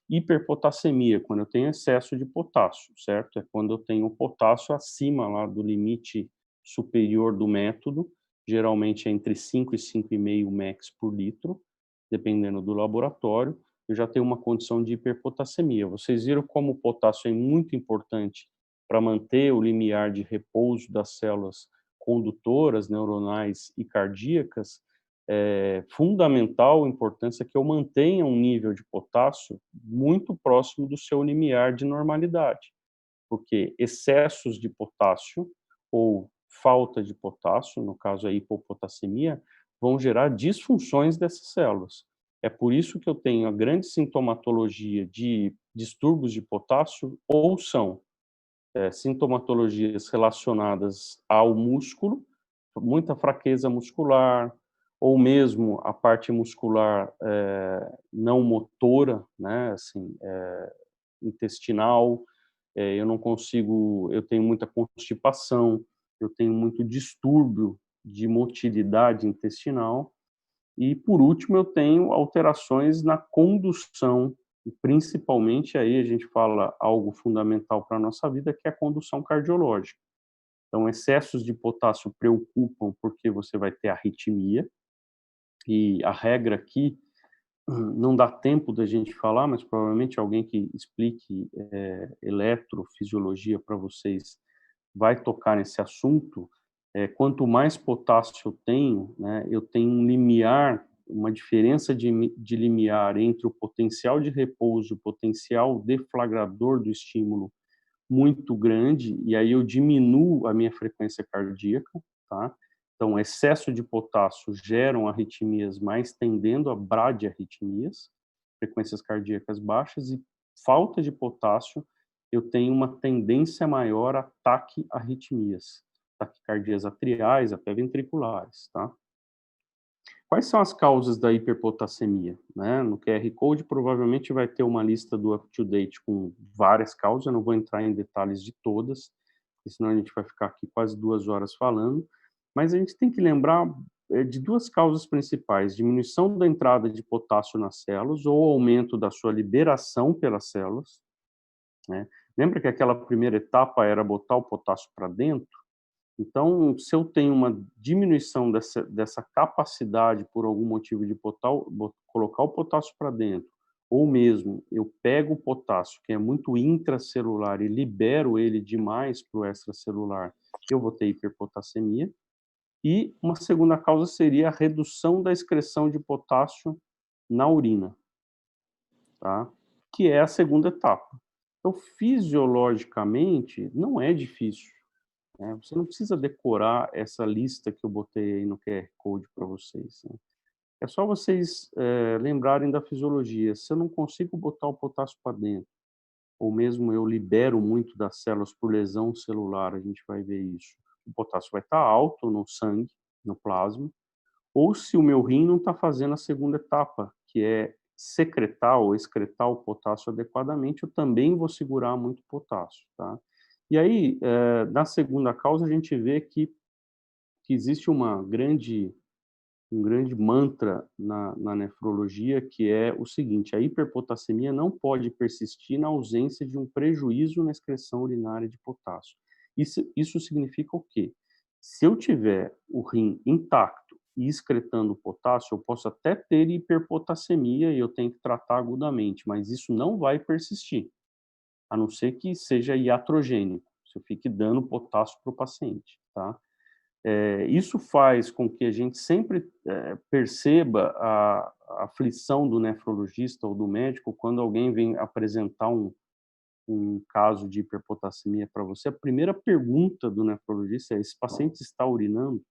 Hiperpotassemia, quando eu tenho excesso de potássio, certo? É quando eu tenho potássio acima lá do limite superior do método, geralmente é entre 5 e 5,5 mEq por litro, dependendo do laboratório, eu já tenho uma condição de hiperpotassemia. Vocês viram como o potássio é muito importante para manter o limiar de repouso das células condutoras, neuronais e cardíacas. É fundamental a importância que eu mantenha um nível de potássio muito próximo do seu limiar de normalidade, porque excessos de potássio ou falta de potássio, no caso a hipopotassemia, vão gerar disfunções dessas células. É por isso que eu tenho a grande sintomatologia de distúrbios de potássio, ou são sintomatologias relacionadas ao músculo, muita fraqueza muscular, ou mesmo a parte muscular não motora, né, assim, intestinal, eu não consigo, eu tenho muita constipação, eu tenho muito distúrbio de motilidade intestinal, e por último eu tenho alterações na condução, e principalmente aí a gente fala algo fundamental para a nossa vida, que é a condução cardiológica. Então, excessos de potássio preocupam porque você vai ter arritmia, e a regra aqui, não dá tempo da gente falar, mas provavelmente alguém que explique eletrofisiologia para vocês vai tocar nesse assunto. quanto mais potássio eu tenho, né, eu tenho um limiar, uma diferença de limiar entre o potencial de repouso e o potencial deflagrador do estímulo muito grande, e aí eu diminuo a minha frequência cardíaca, tá? Então, excesso de potássio geram arritmias mais tendendo a bradiarritmias, frequências cardíacas baixas, e falta de potássio, eu tenho uma tendência maior a taquiarritmias, taquicardias atriais, até ventriculares, tá? Quais são as causas da hiperpotassemia, né? No QR Code provavelmente vai ter uma lista do UpToDate com várias causas, eu não vou entrar em detalhes de todas, porque senão a gente vai ficar aqui quase 2 horas falando, mas a gente tem que lembrar de 2 causas principais: diminuição da entrada de potássio nas células ou aumento da sua liberação pelas células, né? Lembra que aquela primeira etapa era botar o potássio para dentro? Então, se eu tenho uma diminuição dessa capacidade por algum motivo de colocar o potássio para dentro, ou mesmo eu pego o potássio, que é muito intracelular, e libero ele demais para o extracelular, eu vou ter hiperpotassemia. E uma segunda causa seria a redução da excreção de potássio na urina, tá? Que é a segunda etapa. Então, fisiologicamente, não é difícil, né? Você não precisa decorar essa lista que eu botei aí no QR Code para vocês, né? É só vocês lembrarem da fisiologia. Se eu não consigo botar o potássio para dentro, ou mesmo eu libero muito das células por lesão celular, a gente vai ver isso. O potássio vai estar alto no sangue, no plasma, ou se o meu rim não está fazendo a segunda etapa, que é secretar ou excretar o potássio adequadamente, eu também vou segurar muito potássio, tá? E aí, na segunda causa, a gente vê que existe um grande mantra na nefrologia, que é o seguinte: a hiperpotassemia não pode persistir na ausência de um prejuízo na excreção urinária de potássio. Isso significa o quê? Se eu tiver o rim intacto e excretando potássio, eu posso até ter hiperpotassemia e eu tenho que tratar agudamente, mas isso não vai persistir, a não ser que seja iatrogênico, se eu fique dando potássio para o paciente, tá? Isso faz com que a gente sempre perceba a aflição do nefrologista ou do médico quando alguém vem apresentar um caso de hiperpotassemia para você. A primeira pergunta do nefrologista é: esse paciente está urinando?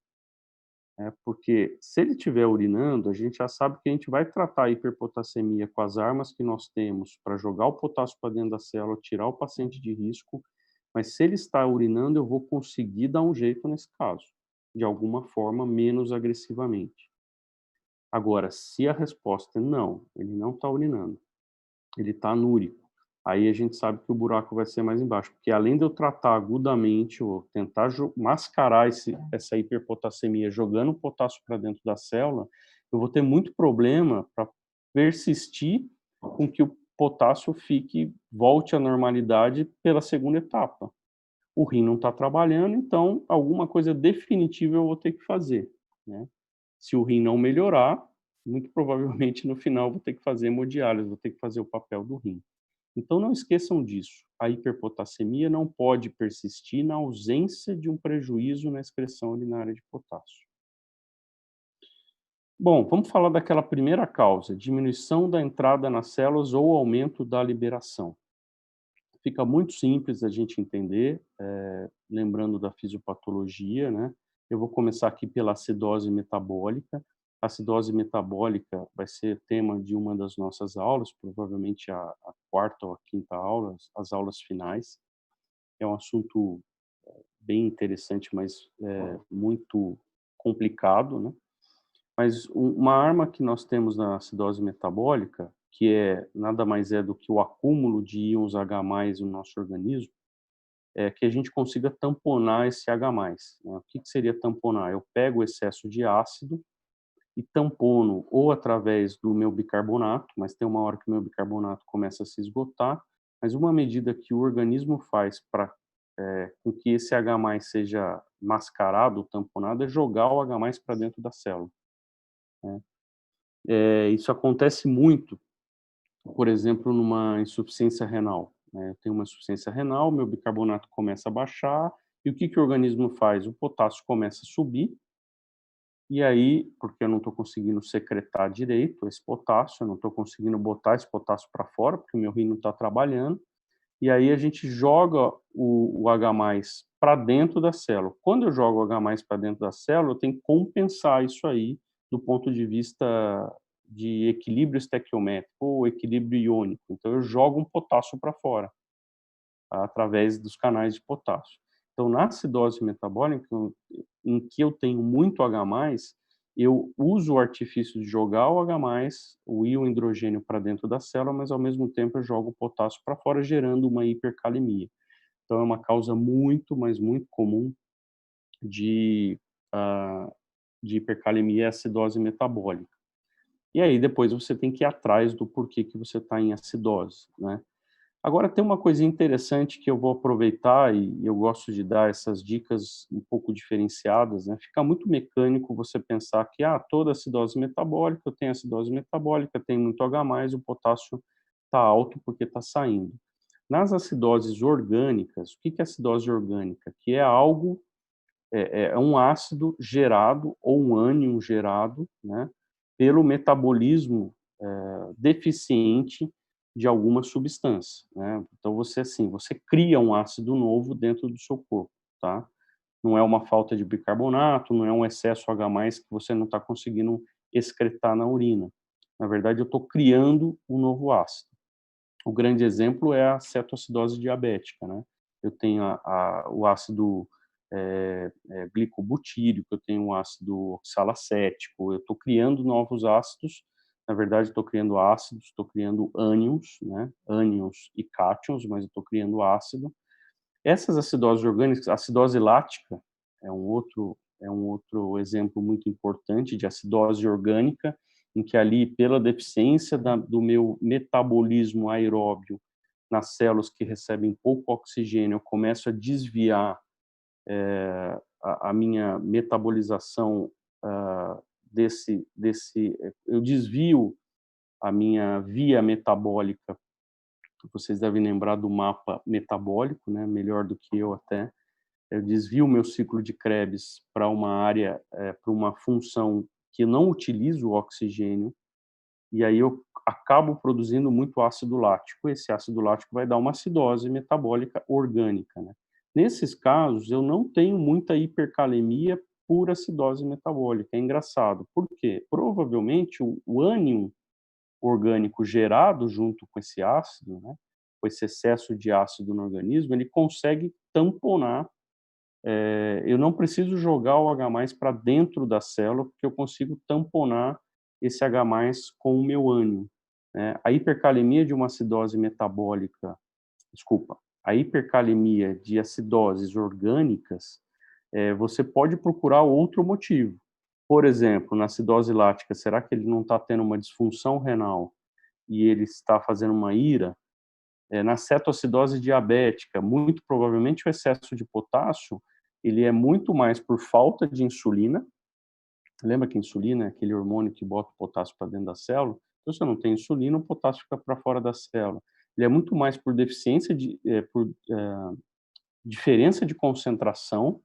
Porque se ele estiver urinando, a gente já sabe que a gente vai tratar a hiperpotassemia com as armas que nós temos para jogar o potássio para dentro da célula, tirar o paciente de risco, mas se ele está urinando, eu vou conseguir dar um jeito nesse caso, de alguma forma, menos agressivamente. Agora, se a resposta é não, ele não está urinando, ele está anúrico, aí a gente sabe que o buraco vai ser mais embaixo, porque além de eu tratar agudamente ou tentar mascarar essa hiperpotassemia jogando potássio para dentro da célula, eu vou ter muito problema para persistir com que o potássio volte à normalidade pela segunda etapa. O rim não está trabalhando, então alguma coisa definitiva eu vou ter que fazer, né? Se o rim não melhorar, muito provavelmente no final vou ter que fazer hemodiálise, vou ter que fazer o papel do rim. Então não esqueçam disso, a hiperpotassemia não pode persistir na ausência de um prejuízo na excreção urinária de potássio. Bom, vamos falar daquela primeira causa, diminuição da entrada nas células ou aumento da liberação. Fica muito simples a gente entender, lembrando da fisiopatologia, né? Eu vou começar aqui pela acidose metabólica. A acidose metabólica vai ser tema de uma das nossas aulas, provavelmente a quarta ou a quinta aula, as aulas finais. É um assunto bem interessante, mas muito complicado, né? Mas uma arma que nós temos na acidose metabólica, que nada mais é do que o acúmulo de íons H+ no nosso organismo, é que a gente consiga tamponar esse H+, né? O que seria tamponar? Eu pego o excesso de ácido e tampono ou através do meu bicarbonato, mas tem uma hora que o meu bicarbonato começa a se esgotar, mas uma medida que o organismo faz para com que esse H+ seja mascarado, tamponado, é jogar o H+ para dentro da célula, né? Isso acontece muito, por exemplo, numa insuficiência renal, né? Eu tenho uma insuficiência renal, meu bicarbonato começa a baixar, E o que que o organismo faz? O potássio começa a subir, e aí, porque eu não estou conseguiconseguindo secretar direito esse potássio, eu não estou conseguindo botar esse potássio para fora, porque o meu rim não está trabalhando, e aí a gente joga o H+ para dentro da célula. Quando eu jogo o H+ para dentro da célula, eu tenho que compensar isso aí do ponto de vista de equilíbrio estequiométrico ou equilíbrio iônico. Então eu jogo um potássio para fora, tá, através dos canais de potássio. Então na acidose metabólica, em que eu tenho muito H+, eu uso o artifício de jogar o H+, o íon hidrogênio para dentro da célula, mas ao mesmo tempo eu jogo o potássio para fora, gerando uma hipercalemia. Então é uma causa muito, mas muito comum de, ah, de hipercalemia e acidose metabólica. E aí depois você tem que ir atrás do porquê que você está em acidose, né. Agora tem uma coisa interessante que eu vou aproveitar e eu gosto de dar essas dicas um pouco diferenciadas, né, fica muito mecânico você pensar que, toda acidose metabólica, eu tenho acidose metabólica, tenho muito H+, o potássio está alto porque está saindo. Nas acidoses orgânicas, o que que é acidose orgânica? Que é algo é um ácido gerado ou um ânion gerado, né, pelo metabolismo, deficiente de alguma substância, né. Então você, assim, você cria um ácido novo dentro do seu corpo, tá. Não é uma falta de bicarbonato, não é um excesso H+ que você não está conseguindo excretar na urina. Na verdade, eu estou criando um novo ácido. O grande exemplo é a cetoacidose diabética, né. Eu tenho o ácido, glicobutírico, eu tenho o ácido oxalacético, eu estou criando novos ácidos, na verdade estou criando ácidos, estou criando ânions, né, ânions e cátions, mas eu estou criando ácido. Essas acidoses orgânicas, a acidose lática é um outro exemplo muito importante de acidose orgânica, em que ali, pela deficiência do meu metabolismo aeróbio nas células que recebem pouco oxigênio, eu começo a desviar, a minha metabolização, eu desvio a minha via metabólica. Vocês devem lembrar do mapa metabólico, né, melhor do que eu até. Eu desvio o meu ciclo de Krebs para uma área, para uma função que não utiliza o oxigênio, e aí eu acabo produzindo muito ácido lático. Esse ácido lático vai dar uma acidose metabólica orgânica, né. Nesses casos, eu não tenho muita hipercalemia por acidose metabólica, é engraçado. Por quê? Provavelmente o ânion orgânico gerado junto com esse ácido, né, com esse excesso de ácido no organismo, ele consegue tamponar. Eu não preciso jogar o H+ para dentro da célula, porque eu consigo tamponar esse H+ com o meu ânion, né. A hipercalemia de uma acidose metabólica, desculpa, a hipercalemia de acidoses orgânicas, você pode procurar outro motivo. Por exemplo, na acidose lática, será que ele não está tendo uma disfunção renal e ele está fazendo uma IRA? Na cetoacidose diabética, muito provavelmente o excesso de potássio, ele é muito mais por falta de insulina. Lembra que a insulina é aquele hormônio que bota o potássio para dentro da célula? Então, se eu não tenho insulina, o potássio fica para fora da célula. Ele é muito mais por deficiência por diferença de concentração.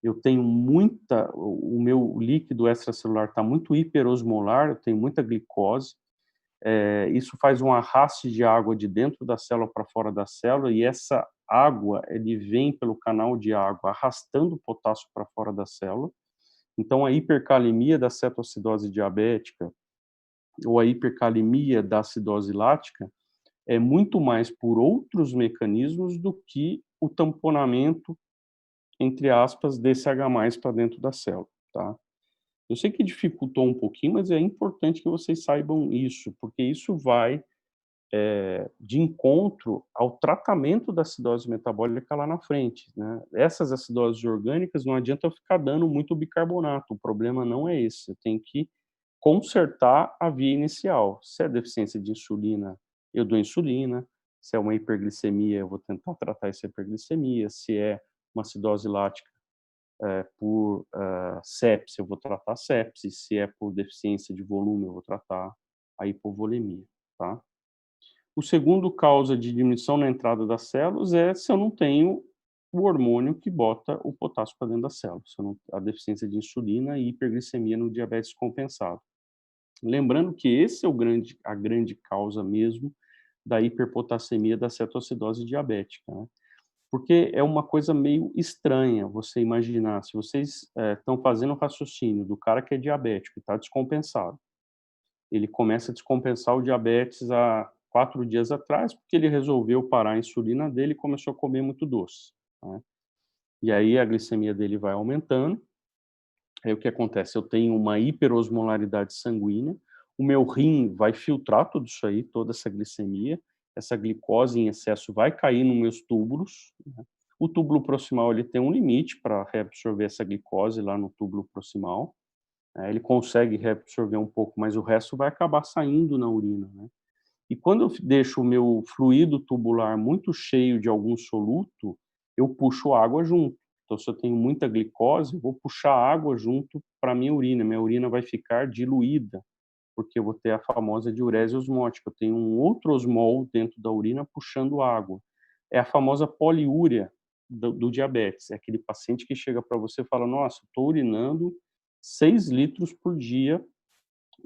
Eu tenho muita o meu líquido extracelular está muito hiperosmolar, eu tenho muita glicose. Isso faz um arraste de água de dentro da célula para fora da célula, e essa água, ele vem pelo canal de água arrastando o potássio para fora da célula. Então a hipercalemia da cetoacidose diabética ou a hipercalemia da acidose lática é muito mais por outros mecanismos do que o tamponamento, entre aspas, desse H+ para dentro da célula, tá. Eu sei que dificultou um pouquinho, mas é importante que vocês saibam isso, porque isso vai de encontro ao tratamento da acidose metabólica lá na frente, né. Essas acidoses orgânicas não adianta eu ficar dando muito bicarbonato, o problema não é esse, eu tenho que consertar a via inicial. Se é deficiência de insulina, eu dou insulina, se é uma hiperglicemia, eu vou tentar tratar essa hiperglicemia, se é uma acidose lática, por, sepse, eu vou tratar a sepse, se é por deficiência de volume, eu vou tratar a hipovolemia, tá. O segundo causa de diminuição na entrada das células é se eu não tenho o hormônio que bota o potássio para dentro da célula, a deficiência de insulina e hiperglicemia no diabetes compensado. Lembrando que esse é a grande causa mesmo da hiperpotassemia da cetoacidose diabética, né? Porque é uma coisa meio estranha você imaginar, se vocês estão fazendo o raciocínio do cara que é diabético e está descompensado, ele começa a descompensar o diabetes há 4 dias atrás, porque ele resolveu parar a insulina dele e começou a comer muito doce, né. E aí a glicemia dele vai aumentando, aí o que acontece? Eu tenho uma hiperosmolaridade sanguínea, o meu rim vai filtrar tudo isso aí, toda essa glicemia, essa glicose em excesso vai cair nos meus túbulos, né. O túbulo proximal, ele tem um limite para reabsorver essa glicose lá no túbulo proximal, ele consegue reabsorver um pouco, mas o resto vai acabar saindo na urina, né. E quando eu deixo o meu fluido tubular muito cheio de algum soluto, eu puxo água junto. Então, se eu tenho muita glicose, eu vou puxar água junto para minha urina vai ficar diluída, porque eu vou ter a famosa diurese osmótica, eu tenho um outro osmol dentro da urina puxando água. É a famosa poliúria do diabetes, é aquele paciente que chega para você e fala: "Nossa, estou urinando 6 litros por dia".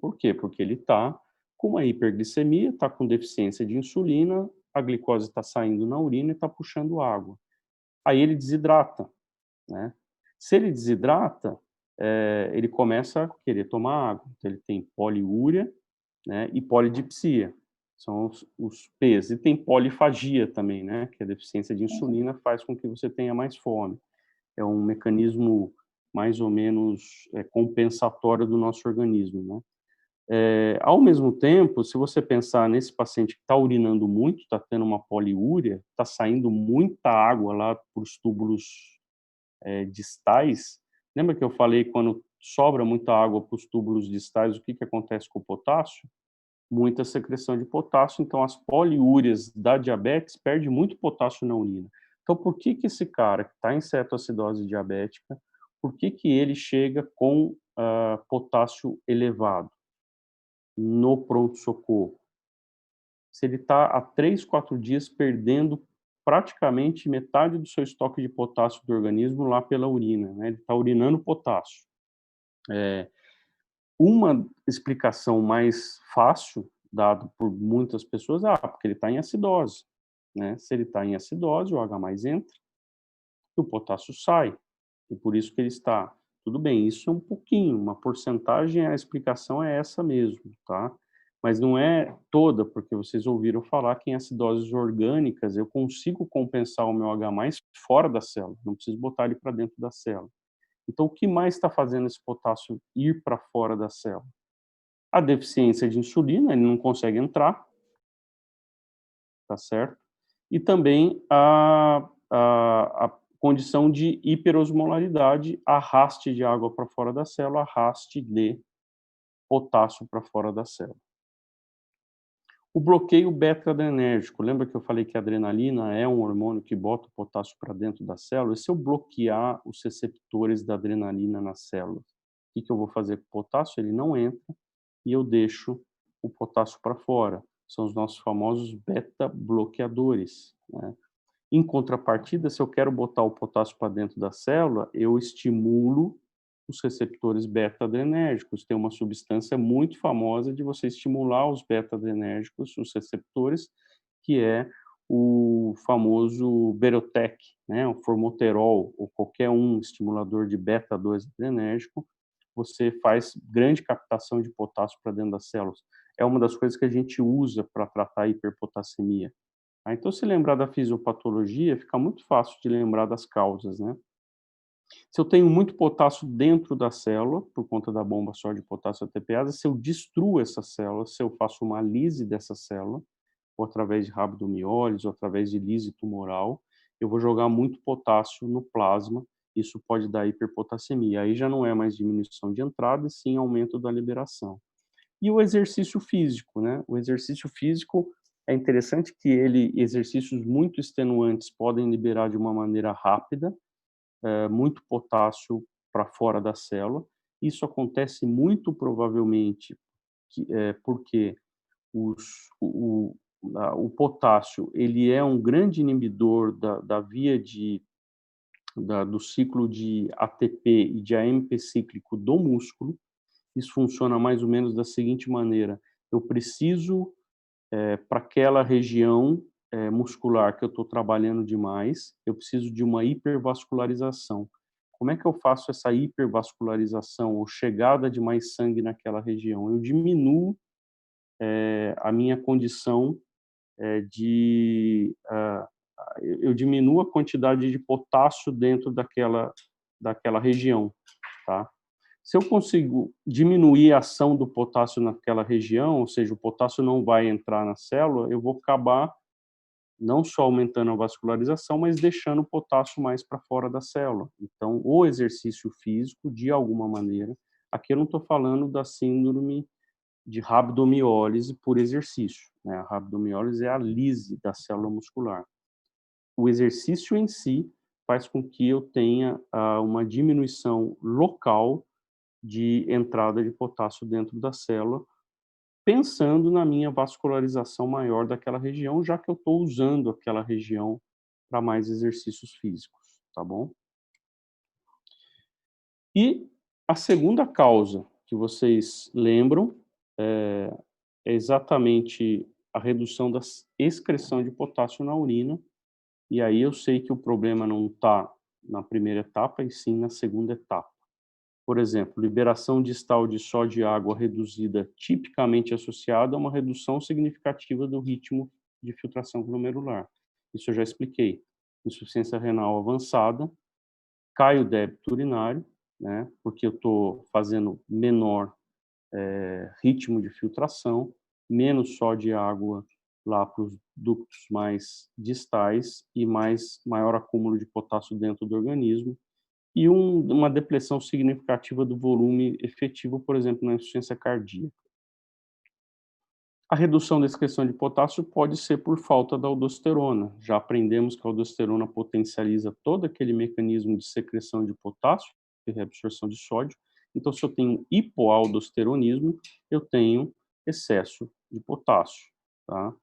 Por quê? Porque ele está com uma hiperglicemia, está com deficiência de insulina, a glicose está saindo na urina e está puxando água. Aí ele desidrata, né. Se ele desidrata, ele começa a querer tomar água, então ele tem poliúria, né, e polidipsia, são os P's. E tem polifagia também, né, que a deficiência de insulina faz com que você tenha mais fome. É um mecanismo mais ou menos, compensatório do nosso organismo, né. Ao mesmo tempo, se você pensar nesse paciente que está urinando muito, está tendo uma poliúria, está saindo muita água lá para os túbulos, distais, lembra que eu falei quando sobra muita água para os túbulos distais, o que que acontece com o potássio? Muita secreção de potássio, então as poliúrias da diabetes perde muito potássio na urina. Então por que que esse cara que está em cetoacidose diabética, por que que ele chega com, potássio elevado no pronto-socorro? Se ele está há 3, 4 dias perdendo praticamente metade do seu estoque de potássio do organismo lá pela urina, né, ele está urinando potássio. Eh, uma explicação mais fácil, dado por muitas pessoas, porque ele está em acidose, né, se ele está em acidose, o H+ entra, e o potássio sai, e por isso que ele está. Tudo bem, isso é um pouquinho, uma porcentagem, a explicação é essa mesmo, tá. Mas não é toda, porque vocês ouviram falar que em acidoses orgânicas eu consigo compensar o meu H+ fora da célula, não preciso botar ele para dentro da célula. Então o que mais está fazendo esse potássio ir para fora da célula? A deficiência de insulina, ele não consegue entrar, tá certo? E também a condição de hiperosmolaridade, arraste de água para fora da célula, arraste de potássio para fora da célula. O bloqueio beta-adrenérgico, lembra que eu falei que a adrenalina é um hormônio que bota o potássio para dentro da célula? E se eu bloquear os receptores da adrenalina na célula, o que que eu vou fazer com o potássio? Ele não entra e eu deixo o potássio para fora. São os nossos famosos beta-bloqueadores, né. Em contrapartida, se eu quero botar o potássio para dentro da célula, eu estimulo os receptores beta-adrenérgicos. Tem uma substância muito famosa de você estimular os beta-adrenérgicos, os receptores, que é o famoso Berotec, né, o formoterol, ou qualquer um estimulador de beta-2 adrenérgico, você faz grande captação de potássio para dentro das células. É uma das coisas que a gente usa para tratar a hiperpotassemia. Então, se lembrar da fisiopatologia, fica muito fácil de lembrar das causas, né. Se eu tenho muito potássio dentro da célula, por conta da bomba só de potássio ATPase, se eu destruo essa célula, se eu faço uma lise dessa célula, ou através de rabdomiólise, ou através de lise tumoral, eu vou jogar muito potássio no plasma, isso pode dar hiperpotassemia. Aí já não é mais diminuição de entrada, e sim aumento da liberação. E o exercício físico, né? O exercício físico é interessante que exercícios muito extenuantes podem liberar de uma maneira rápida, muito potássio para fora da célula. Isso acontece muito provavelmente porque o potássio ele é um grande inibidor da via de do ciclo de ATP e de AMP cíclico do músculo. Isso funciona mais ou menos da seguinte maneira: eu preciso, para aquela região muscular que eu estou trabalhando demais, eu preciso de uma hipervascularização. Como é que eu faço essa hipervascularização ou chegada de mais sangue naquela região? Eu diminuo a minha condição de eu diminuo a quantidade de potássio dentro daquela região, tá? Se eu consigo diminuir a ação do potássio naquela região, ou seja, o potássio não vai entrar na célula, eu vou acabar não só aumentando a vascularização, mas deixando o potássio mais para fora da célula. Então, o exercício físico, de alguma maneira, aqui eu não estou falando da síndrome de rabdomiólise por exercício, né? A rabdomiólise é a lise da célula muscular. O exercício em si faz com que eu tenha uma diminuição local de entrada de potássio dentro da célula, pensando na minha vascularização maior daquela região, já que eu estou usando aquela região para mais exercícios físicos, tá bom? E a segunda causa que vocês lembram é exatamente a redução da excreção de potássio na urina, e aí eu sei que o problema não está na primeira etapa, e sim na segunda etapa. Por exemplo, liberação distal de sódio e água reduzida, tipicamente associada a uma redução significativa do ritmo de filtração glomerular. Isso eu já expliquei. Insuficiência renal avançada, cai o débito urinário, né, porque eu estou fazendo menor ritmo de filtração, menos sódio e água lá para os ductos mais distais e maior acúmulo de potássio dentro do organismo, e uma depressão significativa do volume efetivo, por exemplo, na insuficiência cardíaca. A redução da excreção de potássio pode ser por falta da aldosterona. Já aprendemos que a aldosterona potencializa todo aquele mecanismo de secreção de potássio e reabsorção de sódio. Então, se eu tenho hipoaldosteronismo, eu tenho excesso de potássio, tá?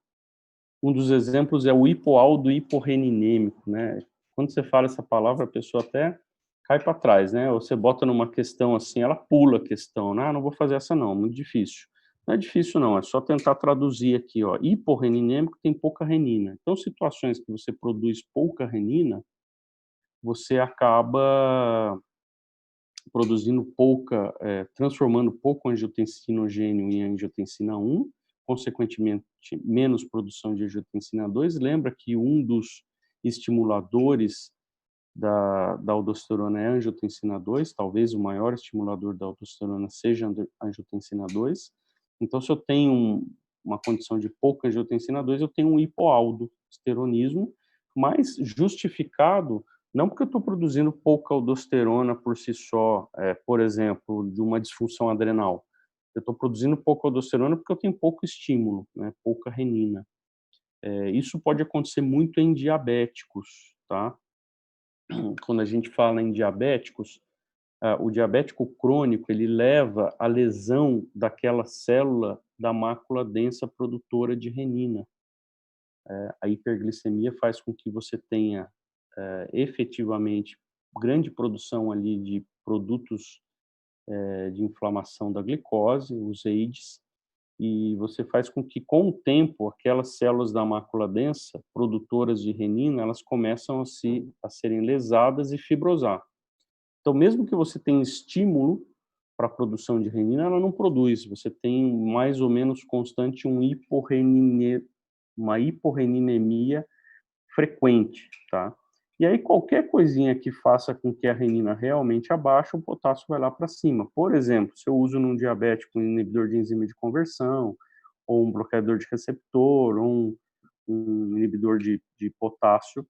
Um dos exemplos é o hipoaldo hiporreninêmico, né? Quando você fala essa palavra, a pessoa até cai para trás, né? Ou você bota numa questão assim, ela pula a questão, né? Ah, não vou fazer essa não, muito difícil. Não é difícil não, é só tentar traduzir aqui, ó. Hiporreninêmico tem pouca renina. Então, situações que você produz pouca renina, você acaba produzindo pouca, transformando pouco angiotensinogênio em angiotensina 1, consequentemente menos produção de angiotensina 2. Lembra que um dos estimuladores da aldosterona é a angiotensina 2, talvez o maior estimulador da aldosterona seja a angiotensina 2. Então, se eu tenho uma condição de pouca angiotensina 2, eu tenho um hipoaldosteronismo, mas justificado não porque eu estou produzindo pouca aldosterona por si só, por exemplo, de uma disfunção adrenal. Eu estou produzindo pouca aldosterona porque eu tenho pouco estímulo, né, pouca renina. Isso pode acontecer muito em diabéticos, tá? Quando a gente fala em diabéticos, o diabético crônico, ele leva à lesão daquela célula da mácula densa produtora de renina. A hiperglicemia faz com que você tenha, efetivamente, grande produção ali de produtos, de inflamação da glicose, os EIDs, e você faz com que, com o tempo, aquelas células da mácula densa, produtoras de renina, elas começam a serem lesadas e fibrosar. Então, mesmo que você tenha estímulo para a produção de renina, ela não produz. Você tem mais ou menos constante uma hiporreninemia frequente, tá? E aí qualquer coisinha que faça com que a renina realmente abaixe, o potássio vai lá para cima. Por exemplo, se eu uso num diabético um inibidor de enzima de conversão, ou um bloqueador de receptor, ou um inibidor de potássio,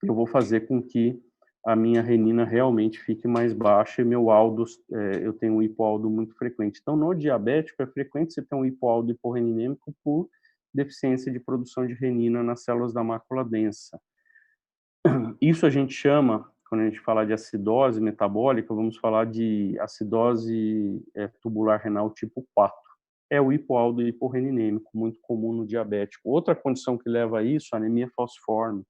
eu vou fazer com que a minha renina realmente fique mais baixa e meu aldo, eu tenho um hipoaldo muito frequente. Então, no diabético, é frequente você ter um hipoaldo hiporreninêmico por deficiência de produção de renina nas células da mácula densa. Isso a gente chama, quando a gente fala de acidose metabólica, vamos falar de acidose tubular renal tipo 4. É o hipoaldo hiporreninêmico, muito comum no diabético. Outra condição que leva a isso, a anemia falciforme.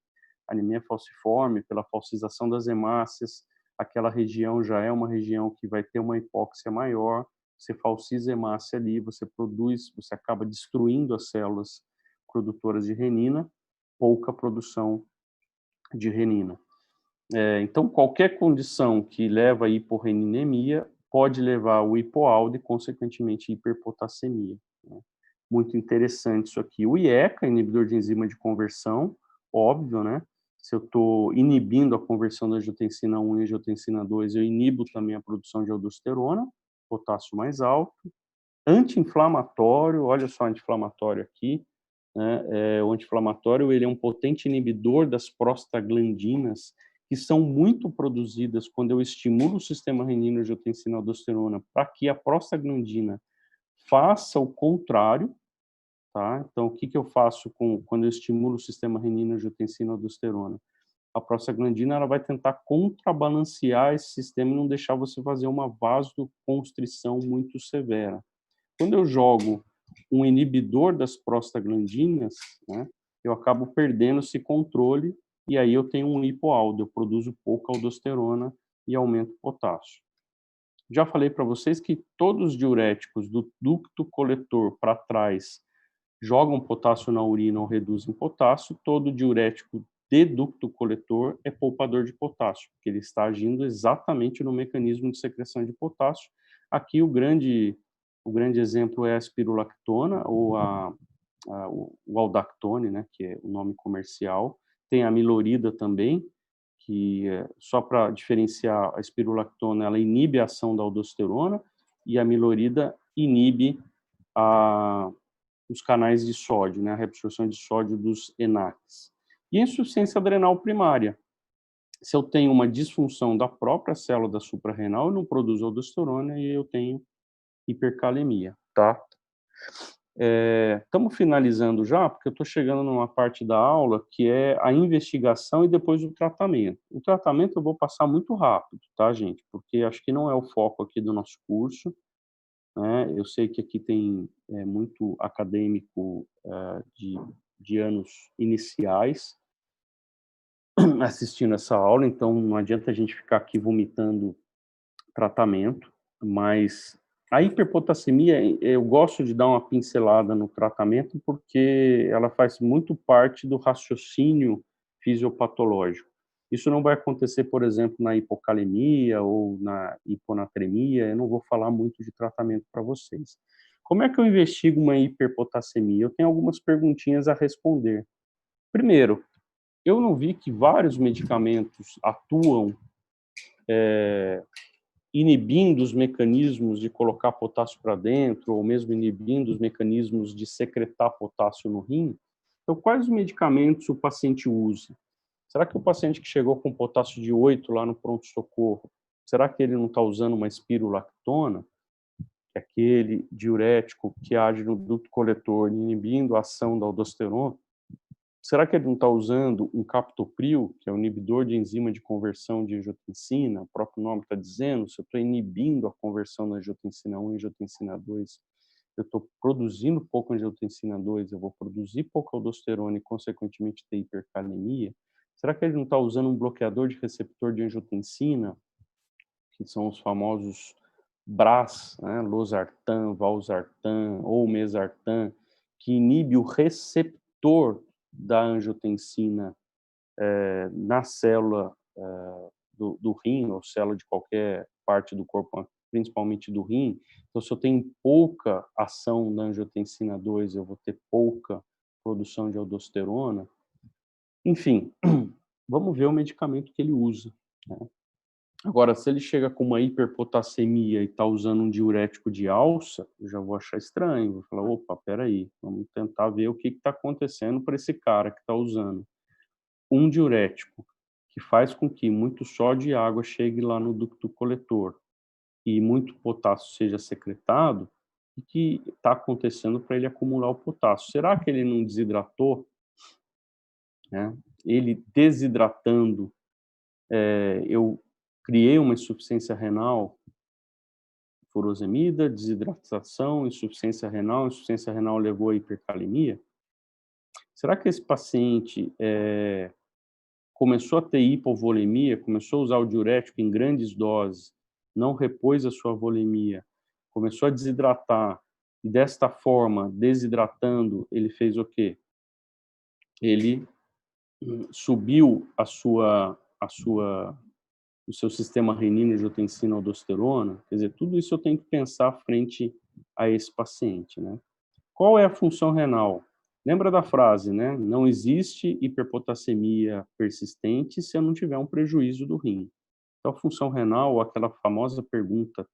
anemia falciforme, pela falcização das hemácias, aquela região já é uma região que vai ter uma hipóxia maior, você falciza a hemácia ali, você acaba destruindo as células produtoras de renina, pouca produção de renina. Então, qualquer condição que leva à hiporreninemia pode levar ao hipoaldo e, consequentemente, hiperpotassemia, né? Muito interessante isso aqui. O IECA, inibidor de enzima de conversão, óbvio, né? Se eu estou inibindo a conversão da angiotensina 1 e angiotensina 2, eu inibo também a produção de aldosterona, potássio mais alto. Anti-inflamatório, olha só o anti-inflamatório aqui, né? O anti-inflamatório, ele é um potente inibidor das prostaglandinas, que são muito produzidas quando eu estimulo o sistema renina, angiotensina, aldosterona, para que a prostaglandina faça o contrário, tá? Então, o que que eu faço quando eu estimulo o sistema renina, angiotensina, aldosterona? A prostaglandina, ela vai tentar contrabalancear esse sistema e não deixar você fazer uma vasoconstrição muito severa. Quando eu jogo um inibidor das prostaglandinas, né, eu acabo perdendo esse controle e aí eu tenho um hipoaldo, eu produzo pouca aldosterona e aumento o potássio. Já falei para vocês que todos os diuréticos do ducto coletor para trás jogam potássio na urina ou reduzem potássio, todo diurético de ducto coletor é poupador de potássio, porque ele está agindo exatamente no mecanismo de secreção de potássio. Aqui o grande exemplo é a espirulactona ou o aldactone, né, que é o nome comercial. Tem a milorida também, que só para diferenciar, a espirulactona ela inibe a ação da aldosterona e a milorida inibe os canais de sódio, né, a reabsorção de sódio dos ENaCs. E a insuficiência adrenal primária. Se eu tenho uma disfunção da própria célula suprarrenal, eu não produzo aldosterona e eu tenho hipercalemia, tá? Estamos finalizando já, porque eu estou chegando numa parte da aula que é a investigação e depois o tratamento. O tratamento eu vou passar muito rápido, tá, gente? Porque acho que não é o foco aqui do nosso curso, né? Eu sei que aqui tem muito acadêmico de anos iniciais assistindo essa aula, então não adianta a gente ficar aqui vomitando tratamento, mas a hiperpotassemia, eu gosto de dar uma pincelada no tratamento, porque ela faz muito parte do raciocínio fisiopatológico. Isso não vai acontecer, por exemplo, na hipocalemia ou na hiponatremia, eu não vou falar muito de tratamento para vocês. Como é que eu investigo uma hiperpotassemia? Eu tenho algumas perguntinhas a responder. Primeiro, eu não vi que vários medicamentos atuam inibindo os mecanismos de colocar potássio para dentro, ou mesmo inibindo os mecanismos de secretar potássio no rim. Então, quais os medicamentos o paciente usa? Será que o paciente que chegou com potássio de 8 lá no pronto-socorro, será que ele não está usando uma espirulactona, que é aquele diurético que age no ducto coletor, inibindo a ação da aldosterona? Será que ele não está usando um captopril, que é um inibidor de enzima de conversão de angiotensina? O próprio nome está dizendo, se eu estou inibindo a conversão da angiotensina 1 e angiotensina 2, eu estou produzindo pouco angiotensina 2, eu vou produzir pouco aldosterona e, consequentemente, ter hipercalemia? Será que ele não está usando um bloqueador de receptor de angiotensina, que são os famosos BRAS, né? Losartan, valsartan ou mesartan, que inibe o receptor da angiotensina na célula do rim, ou célula de qualquer parte do corpo, principalmente do rim. Então, se eu tenho pouca ação da angiotensina 2, eu vou ter pouca produção de aldosterona. Enfim, vamos ver o medicamento que ele usa, né? Agora, se ele chega com uma hiperpotassemia e está usando um diurético de alça, eu já vou achar estranho. Vou falar, opa, peraí, vamos tentar ver o que está acontecendo para esse cara que está usando um diurético que faz com que muito sódio e água chegue lá no ducto coletor e muito potássio seja secretado, o que está acontecendo para ele acumular o potássio? Será que ele não desidratou, né? Ele desidratando, eu criei uma insuficiência renal, furosemida, desidratação, insuficiência renal levou à hipercalemia? Será que esse paciente começou a ter hipovolemia, começou a usar o diurético em grandes doses, não repôs a sua volemia, começou a desidratar, e desta forma, desidratando, ele fez o quê? Ele subiu o seu sistema renina-angiotensina-aldosterona, quer dizer, tudo isso eu tenho que pensar frente a esse paciente, né? Qual é a função renal? Lembra da frase, né? Não existe hiperpotassemia persistente se eu não tiver um prejuízo do rim. Então, a função renal, aquela famosa pergunta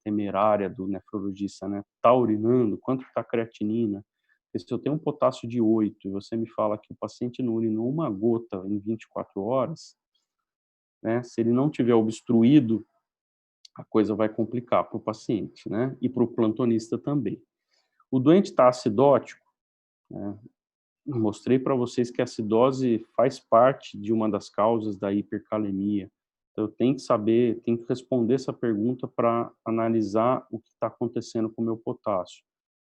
temerária do nefrologista, né? Tá urinando? Quanto está a creatinina? Porque se eu tenho um potássio de 8 e você me fala que o paciente não urinou uma gota em 24 horas, né? Se ele não tiver obstruído, a coisa vai complicar para o paciente, né? E para o plantonista também. O doente está acidótico, né? Mostrei para vocês que a acidose faz parte de uma das causas da hipercalemia. Então, eu tenho que saber, tenho que responder essa pergunta para analisar o que está acontecendo com o meu potássio.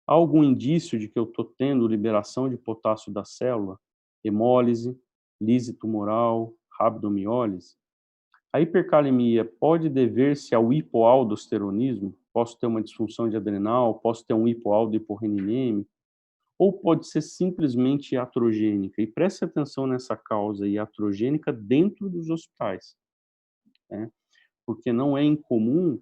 Há algum indício de que eu estou tendo liberação de potássio da célula? Hemólise, lise tumoral, rabdomiólise? A hipercalemia pode dever-se ao hipoaldosteronismo? Posso ter uma disfunção de adrenal, posso ter um hipoaldo hiporreninêmico, ou pode ser simplesmente iatrogênica. E preste atenção nessa causa iatrogênica dentro dos hospitais, né? Porque não é incomum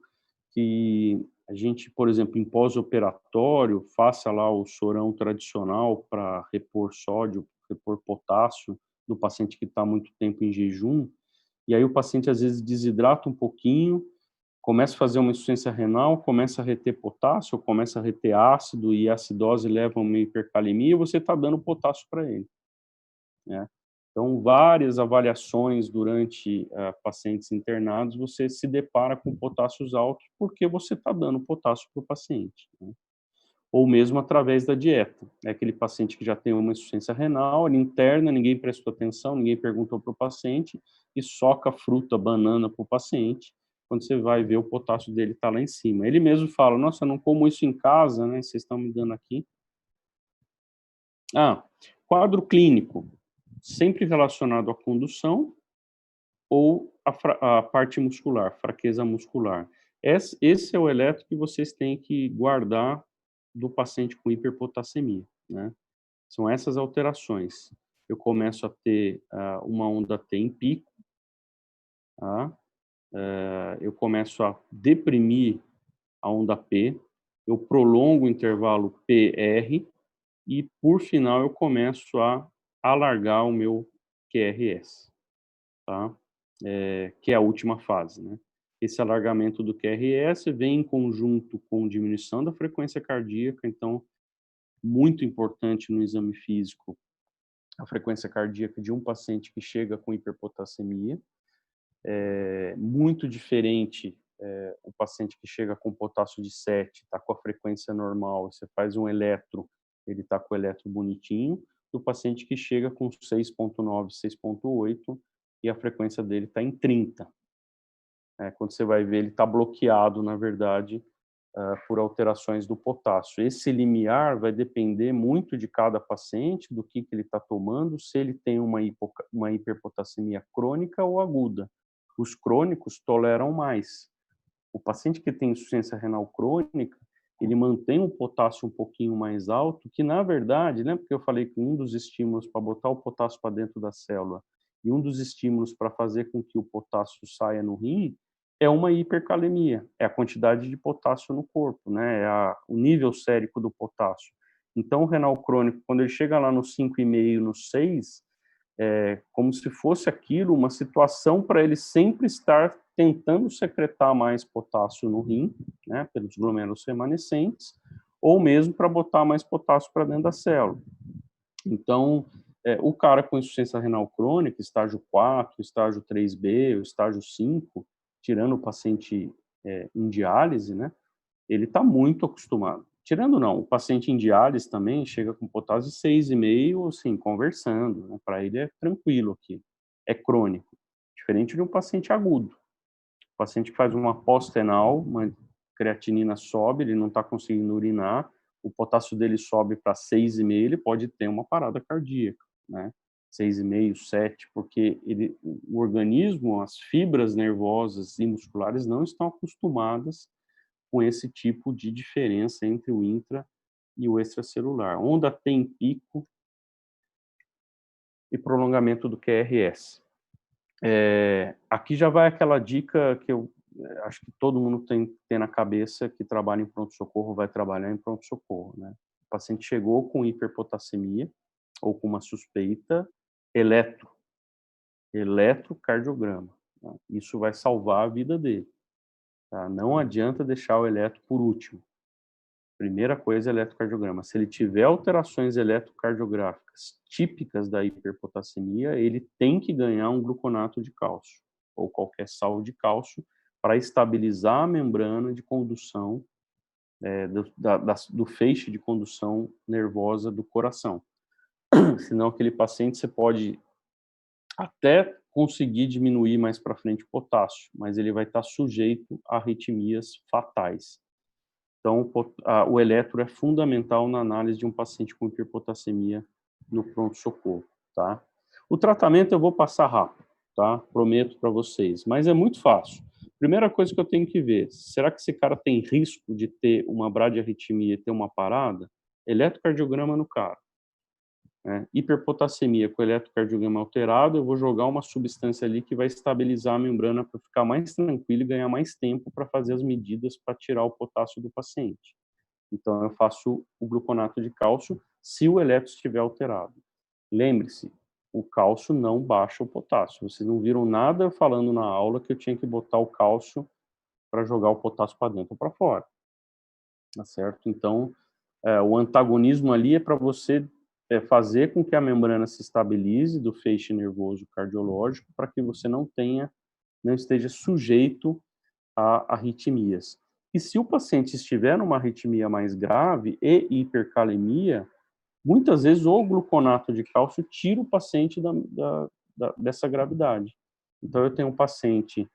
que a gente, por exemplo, em pós-operatório, faça lá o sorão tradicional para repor sódio, repor potássio do paciente que está muito tempo em jejum, e aí o paciente às vezes desidrata um pouquinho, começa a fazer uma insuficiência renal, começa a reter potássio, começa a reter ácido, e a acidose leva a uma hipercalemia, e você está dando potássio para ele, né? Então, várias avaliações durante pacientes internados, você se depara com potássios altos porque você está dando potássio para o paciente, né? Ou mesmo através da dieta. É aquele paciente que já tem uma insuficiência renal, ele interna, ninguém prestou atenção, ninguém perguntou para o paciente, e soca fruta, banana para o paciente. Quando você vai ver, o potássio dele está lá em cima. Ele mesmo fala, nossa, eu não como isso em casa, né? Vocês estão me dando aqui. Quadro clínico, sempre relacionado à condução ou à parte muscular, fraqueza muscular. Esse é o eletro que vocês têm que guardar do paciente com hiperpotassemia, né? São essas alterações. Eu começo a ter uma onda T em pico, tá? Eu começo a deprimir a onda P, eu prolongo o intervalo PR e, por final, eu começo a alargar o meu QRS, tá? Que é a última fase, né? Esse alargamento do QRS vem em conjunto com diminuição da frequência cardíaca, então, muito importante no exame físico, a frequência cardíaca de um paciente que chega com hiperpotassemia. Muito diferente o paciente que chega com potássio de 7, está com a frequência normal, você faz um eletro, ele está com o eletro bonitinho, do paciente que chega com 6.9, 6.8 e a frequência dele está em 30. Quando você vai ver, ele está bloqueado, na verdade, por alterações do potássio. Esse limiar vai depender muito de cada paciente, do que ele está tomando, se ele tem uma hiperpotassemia crônica ou aguda. Os crônicos toleram mais. O paciente que tem insuficiência renal crônica, ele mantém um potássio um pouquinho mais alto, que na verdade, lembra que eu falei que um dos estímulos para botar o potássio para dentro da célula e um dos estímulos para fazer com que o potássio saia no rim é uma hipercalemia, é a quantidade de potássio no corpo, né? O nível sérico do potássio. Então, o renal crônico, quando ele chega lá no 5,5, no 6, como se fosse aquilo uma situação para ele sempre estar tentando secretar mais potássio no rim, né, pelos glômerulos remanescentes, ou mesmo para botar mais potássio para dentro da célula. Então, o cara com insuficiência renal crônica, estágio 4, estágio 3B, o estágio 5, tirando o paciente em diálise, né, ele está muito acostumado. Tirando não, o paciente em diálise também chega com potássio de 6,5, assim, conversando, né? Para ele é tranquilo aqui. É crônico. Diferente de um paciente agudo. O paciente que faz uma pós-renal, uma creatinina sobe, ele não está conseguindo urinar, o potássio dele sobe para 6,5, ele pode ter uma parada cardíaca, né? 6,5, 7, porque o organismo, as fibras nervosas e musculares não estão acostumadas com esse tipo de diferença entre o intra e o extracelular. Onda tem pico e prolongamento do QRS. Aqui já vai aquela dica que eu acho que todo mundo tem que ter na cabeça que trabalha em pronto-socorro, vai trabalhar em pronto-socorro, né? O paciente chegou com hiperpotassemia ou com uma suspeita, eletrocardiograma, tá? Isso vai salvar a vida dele, tá? Não adianta deixar o eletro por último. Primeira coisa, eletrocardiograma. Se ele tiver alterações eletrocardiográficas típicas da hiperpotassemia, ele tem que ganhar um gluconato de cálcio ou qualquer sal de cálcio para estabilizar a membrana de condução do feixe de condução nervosa do coração. Senão aquele paciente você pode até conseguir diminuir mais para frente o potássio, mas ele vai estar sujeito a arritmias fatais. Então, o eletro é fundamental na análise de um paciente com hiperpotassemia no pronto-socorro, tá? O tratamento eu vou passar rápido, tá? Prometo para vocês, mas é muito fácil. Primeira coisa que eu tenho que ver, será que esse cara tem risco de ter uma bradiarritmia e ter uma parada? Eletrocardiograma no cara. Hiperpotassemia com eletrocardiograma alterado, eu vou jogar uma substância ali que vai estabilizar a membrana para ficar mais tranquilo e ganhar mais tempo para fazer as medidas para tirar o potássio do paciente. Então, eu faço o gluconato de cálcio se o eletro estiver alterado. Lembre-se, o cálcio não baixa o potássio. Vocês não viram nada falando na aula que eu tinha que botar o cálcio para jogar o potássio para dentro ou para fora. Tá certo? Então, o antagonismo ali é para você fazer com que a membrana se estabilize do feixe nervoso cardiológico para que você não esteja sujeito a arritmias. E se o paciente estiver numa arritmia mais grave e hipercalemia, muitas vezes o gluconato de cálcio tira o paciente dessa gravidade. Então, eu tenho um paciente,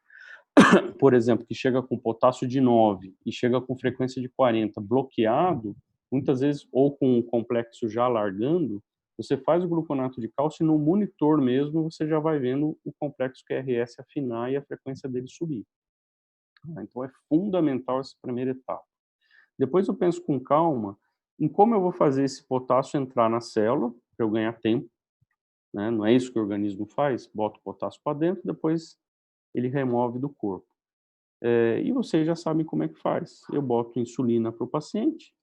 por exemplo, que chega com potássio de 9 e chega com frequência de 40 bloqueado, muitas vezes, ou com o complexo já largando, você faz o gluconato de cálcio e no monitor mesmo você já vai vendo o complexo QRS afinar e a frequência dele subir. Então é fundamental essa primeira etapa. Depois eu penso com calma em como eu vou fazer esse potássio entrar na célula, para eu ganhar tempo, né? Não é isso que o organismo faz? Bota o potássio para dentro, depois ele remove do corpo. E vocês já sabem como é que faz. Eu boto insulina para o paciente,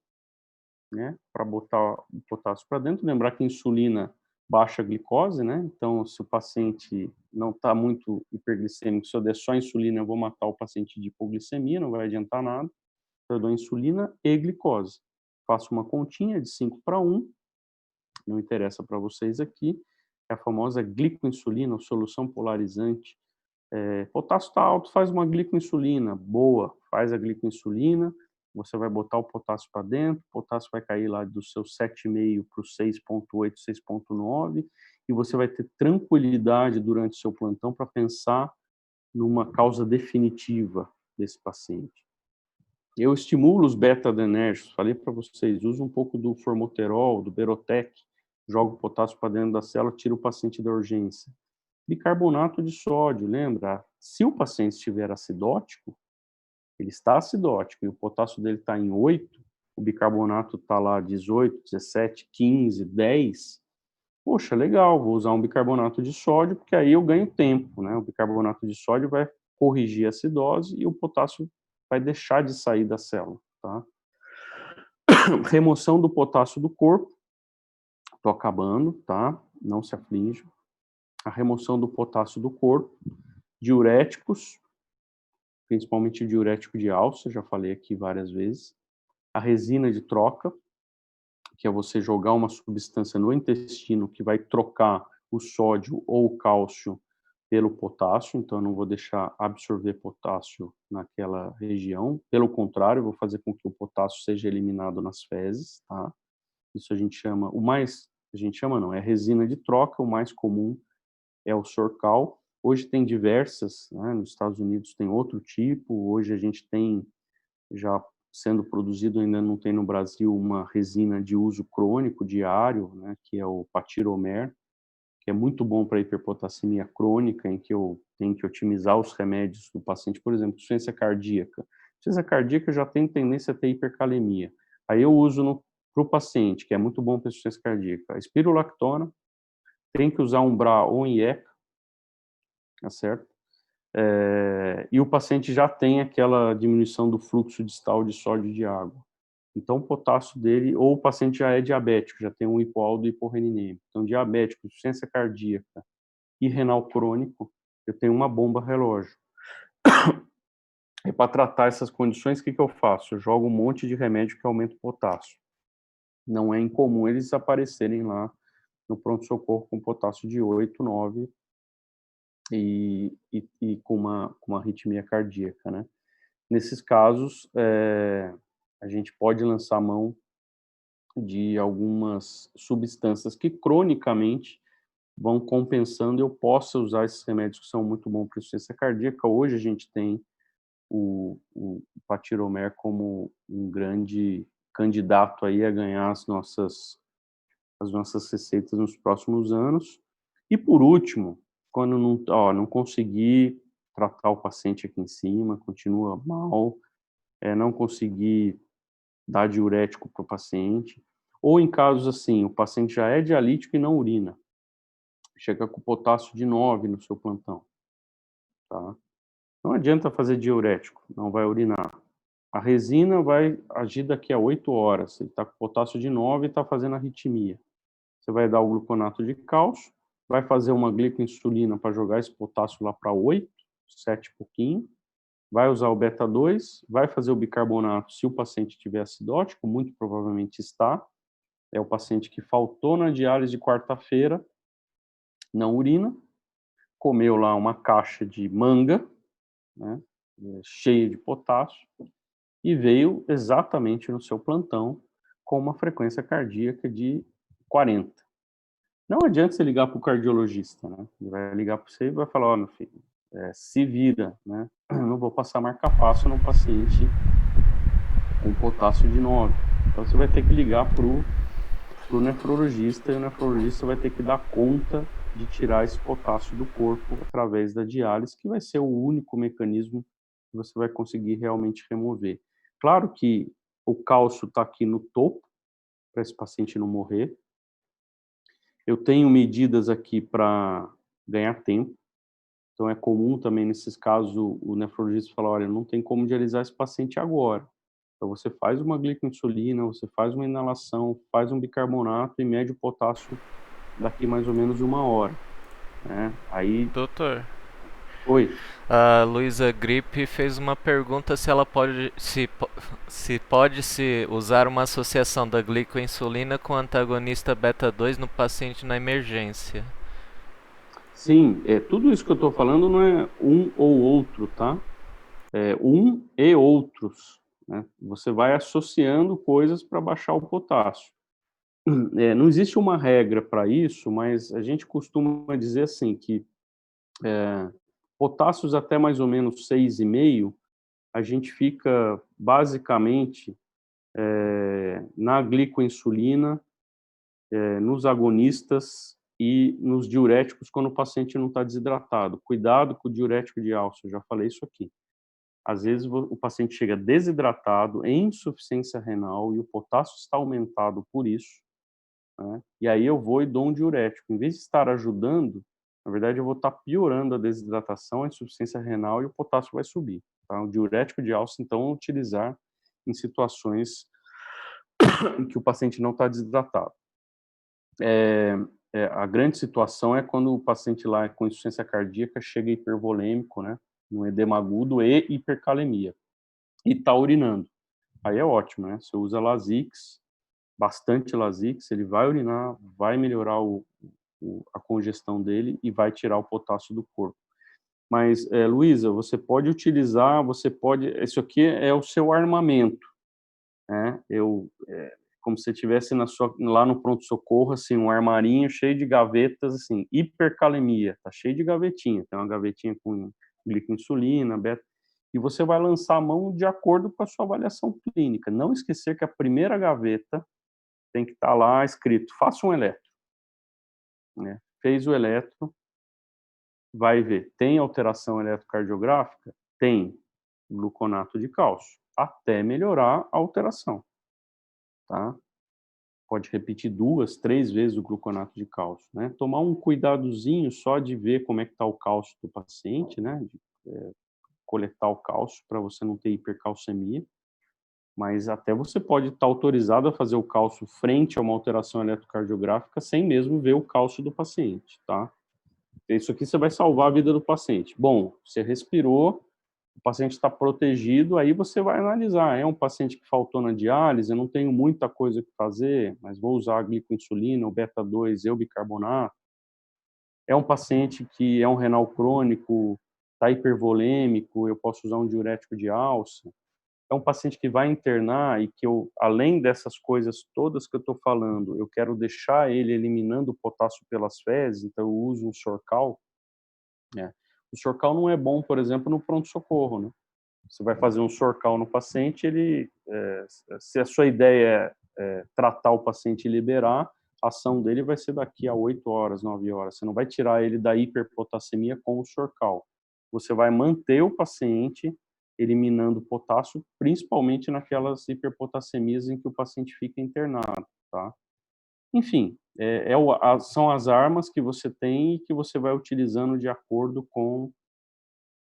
né, para botar o potássio para dentro. Lembrar que a insulina baixa a glicose, né? Então, se o paciente não está muito hiperglicêmico, se eu der só insulina, eu vou matar o paciente de hipoglicemia, não vai adiantar nada. Então, eu dou insulina e glicose. Faço uma continha de 5:1, não interessa para vocês aqui, é a famosa glicoinsulina, ou solução polarizante. Potássio está alto, faz uma glicoinsulina, boa, faz a glicoinsulina, você vai botar o potássio para dentro, o potássio vai cair lá do seu 7,5 para o 6,8, 6,9, e você vai ter tranquilidade durante o seu plantão para pensar numa causa definitiva desse paciente. Eu estimulo os beta-adrenérgicos, falei para vocês, uso um pouco do formoterol, do Berotec, jogo o potássio para dentro da célula, tiro o paciente da urgência. Bicarbonato de sódio, lembra? Se o paciente estiver acidótico, ele está acidótico e o potássio dele está em 8, o bicarbonato está lá 18, 17, 15, 10, poxa, legal, vou usar um bicarbonato de sódio, porque aí eu ganho tempo, né? O bicarbonato de sódio vai corrigir a acidose e o potássio vai deixar de sair da célula, tá? Remoção do potássio do corpo, tô acabando, tá? Não se aflinja. A remoção do potássio do corpo, diuréticos, principalmente o diurético de alça, já falei aqui várias vezes. A resina de troca, que é você jogar uma substância no intestino que vai trocar o sódio ou o cálcio pelo potássio, então eu não vou deixar absorver potássio naquela região, pelo contrário, eu vou fazer com que o potássio seja eliminado nas fezes, tá? Isso a gente chama, a gente chama não, é resina de troca, o mais comum é o Sorcal. Hoje tem diversas, né, nos Estados Unidos tem outro tipo, hoje a gente tem já sendo produzido, ainda não tem no Brasil, uma resina de uso crônico, diário, né, que é o Patiromer. que é muito bom para hiperpotassemia crônica, em que eu tenho que otimizar os remédios do paciente, por exemplo, insuficiência cardíaca. Insuficiência cardíaca já tem tendência a ter hipercalemia. Aí eu uso para o paciente, que é muito bom para insuficiência cardíaca, a espirulactona, tem que usar um BRA ou um IECA, tá certo? E o paciente já tem aquela diminuição do fluxo distal de sódio de água. Então, o potássio dele, ou o paciente já é diabético, já tem um hipoaldo e hiporreninêmico. Então, diabético, insuficiência cardíaca e renal crônico, eu tenho uma bomba relógio. E para tratar essas condições, o que eu faço? Eu jogo um monte de remédio que aumenta o potássio. Não é incomum eles aparecerem lá no pronto-socorro com potássio de 8, 9 e com uma arritmia cardíaca, né? Nesses casos, a gente pode lançar a mão de algumas substâncias que cronicamente vão compensando, eu posso usar esses remédios que são muito bons para insuficiência cardíaca. Hoje a gente tem o Patiromer como um grande candidato aí a ganhar as nossas receitas nos próximos anos. E por último, quando não conseguir tratar o paciente aqui em cima, continua mal, não conseguir dar diurético para o paciente, ou em casos assim, o paciente já é dialítico e não urina, chega com potássio de 9 no seu plantão, tá? Não adianta fazer diurético, não vai urinar. A resina vai agir daqui a 8 horas, ele está com potássio de 9 e está fazendo arritmia. Você vai dar o gluconato de cálcio, vai fazer uma glicoinsulina para jogar esse potássio lá para 8, 7 e pouquinho, vai usar o beta 2, vai fazer o bicarbonato se o paciente tiver acidótico, muito provavelmente está, é o paciente que faltou na diálise de quarta-feira, não urina, comeu lá uma caixa de manga, né, cheia de potássio, e veio exatamente no seu plantão com uma frequência cardíaca de 40. Não adianta você ligar para o cardiologista, né? Ele vai ligar para você e vai falar, ó, meu filho, se vira, né? Não vou passar marca-passo num paciente com potássio de 9. Então você vai ter que ligar para o nefrologista, e o nefrologista vai ter que dar conta de tirar esse potássio do corpo através da diálise, que vai ser o único mecanismo que você vai conseguir realmente remover. Claro que o cálcio está aqui no topo, para esse paciente não morrer. Eu tenho medidas aqui para ganhar tempo, então é comum também nesses casos o nefrologista falar, olha, não tem como dialisar esse paciente agora. Então você faz uma glicoinsulina, você faz uma inalação, faz um bicarbonato e mede o potássio daqui mais ou menos 1 hora, né? Aí, Doutor, oi. a Luísa Grip fez uma pergunta se ela pode se pode se usar uma associação da glicoinsulina com antagonista beta 2 no paciente na emergência. Sim, tudo isso que eu estou falando não é um ou outro, tá? É um e outros, né? Você vai associando coisas para baixar o potássio. Não existe uma regra para isso, mas a gente costuma dizer assim que potássios até mais ou menos 6,5, a gente fica basicamente na glicoinsulina, nos agonistas e nos diuréticos quando o paciente não está desidratado. Cuidado com o diurético de alça, eu já falei isso aqui. Às vezes o paciente chega desidratado, em insuficiência renal, e o potássio está aumentado por isso, né? E aí eu vou e dou um diurético. Em vez de estar ajudando, na verdade eu vou estar piorando a desidratação, a insuficiência renal e o potássio vai subir, tá? O diurético de alça, então, utilizar em situações em que o paciente não está desidratado. A grande situação é quando o paciente lá com insuficiência cardíaca chega hipervolêmico, né? Um edema agudo e hipercalemia. E está urinando. Aí é ótimo, né? Você usa Lasix, bastante Lasix, ele vai urinar, vai melhorar a congestão dele e vai tirar o potássio do corpo. Mas, Luísa, você pode utilizar, isso aqui é o seu armamento, né? Como se você tivesse lá no pronto-socorro, assim, um armarinho cheio de gavetas, assim, hipercalemia, tá cheio de gavetinha, tem uma gavetinha com glicoinsulina, beta, e você vai lançar a mão de acordo com a sua avaliação clínica. Não esquecer que a primeira gaveta tem que estar lá escrito, faça um eletro, né? fez o eletro, vai ver, tem alteração eletrocardiográfica? Tem gluconato de cálcio, até melhorar a alteração, tá? Pode repetir 2, 3 vezes o gluconato de cálcio, né? Tomar um cuidadozinho só de ver como é que está o cálcio do paciente, né? De coletar o cálcio para você não ter hipercalcemia, mas até você pode estar autorizado a fazer o cálcio frente a uma alteração eletrocardiográfica sem mesmo ver o cálcio do paciente, tá? Isso aqui você vai salvar a vida do paciente. Bom, você respirou, o paciente está protegido, aí você vai analisar. É um paciente que faltou na diálise, eu não tenho muita coisa que fazer, mas vou usar a glicoinsulina, o beta-2, eubicarbonato. É um paciente que é um renal crônico, está hipervolêmico, eu posso usar um diurético de alça. É um paciente que vai internar e que eu, além dessas coisas todas que eu estou falando, eu quero deixar ele eliminando o potássio pelas fezes, então eu uso um Sorcal, né? O Sorcal não é bom, por exemplo, no pronto-socorro, né? Você vai fazer um Sorcal no paciente, se a sua ideia é tratar o paciente e liberar, a ação dele vai ser daqui a 8 horas, 9 horas. Você não vai tirar ele da hiperpotassemia com o Sorcal. Você vai manter o paciente eliminando potássio, principalmente naquelas hiperpotassemias em que o paciente fica internado, tá? Enfim, são as armas que você tem e que você vai utilizando de acordo com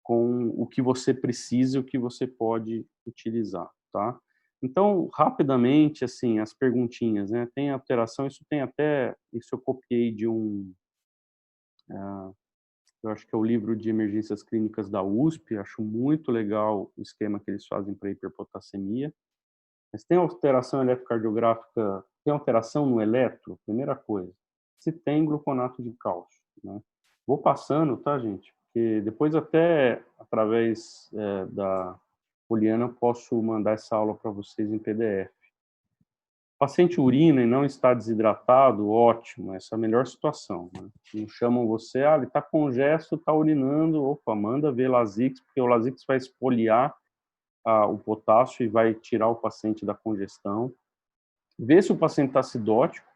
o que você precisa e o que você pode utilizar, tá? Então, rapidamente, assim, as perguntinhas, né? Tem alteração, isso eu copiei de eu acho que é o livro de emergências clínicas da USP, acho muito legal o esquema que eles fazem para hiperpotassemia. Mas tem alteração eletrocardiográfica, tem alteração no eletro? Primeira coisa, se tem gluconato de cálcio, né? Vou passando, tá, gente? Porque depois até, através da Poliana, eu posso mandar essa aula para vocês em PDF. Paciente urina e não está desidratado, ótimo, essa é a melhor situação, né? Não chamam você, ele está congesto, está urinando, opa, manda ver Lasix, porque o Lasix vai espoliar o potássio e vai tirar o paciente da congestão. Ver se o paciente está acidótico,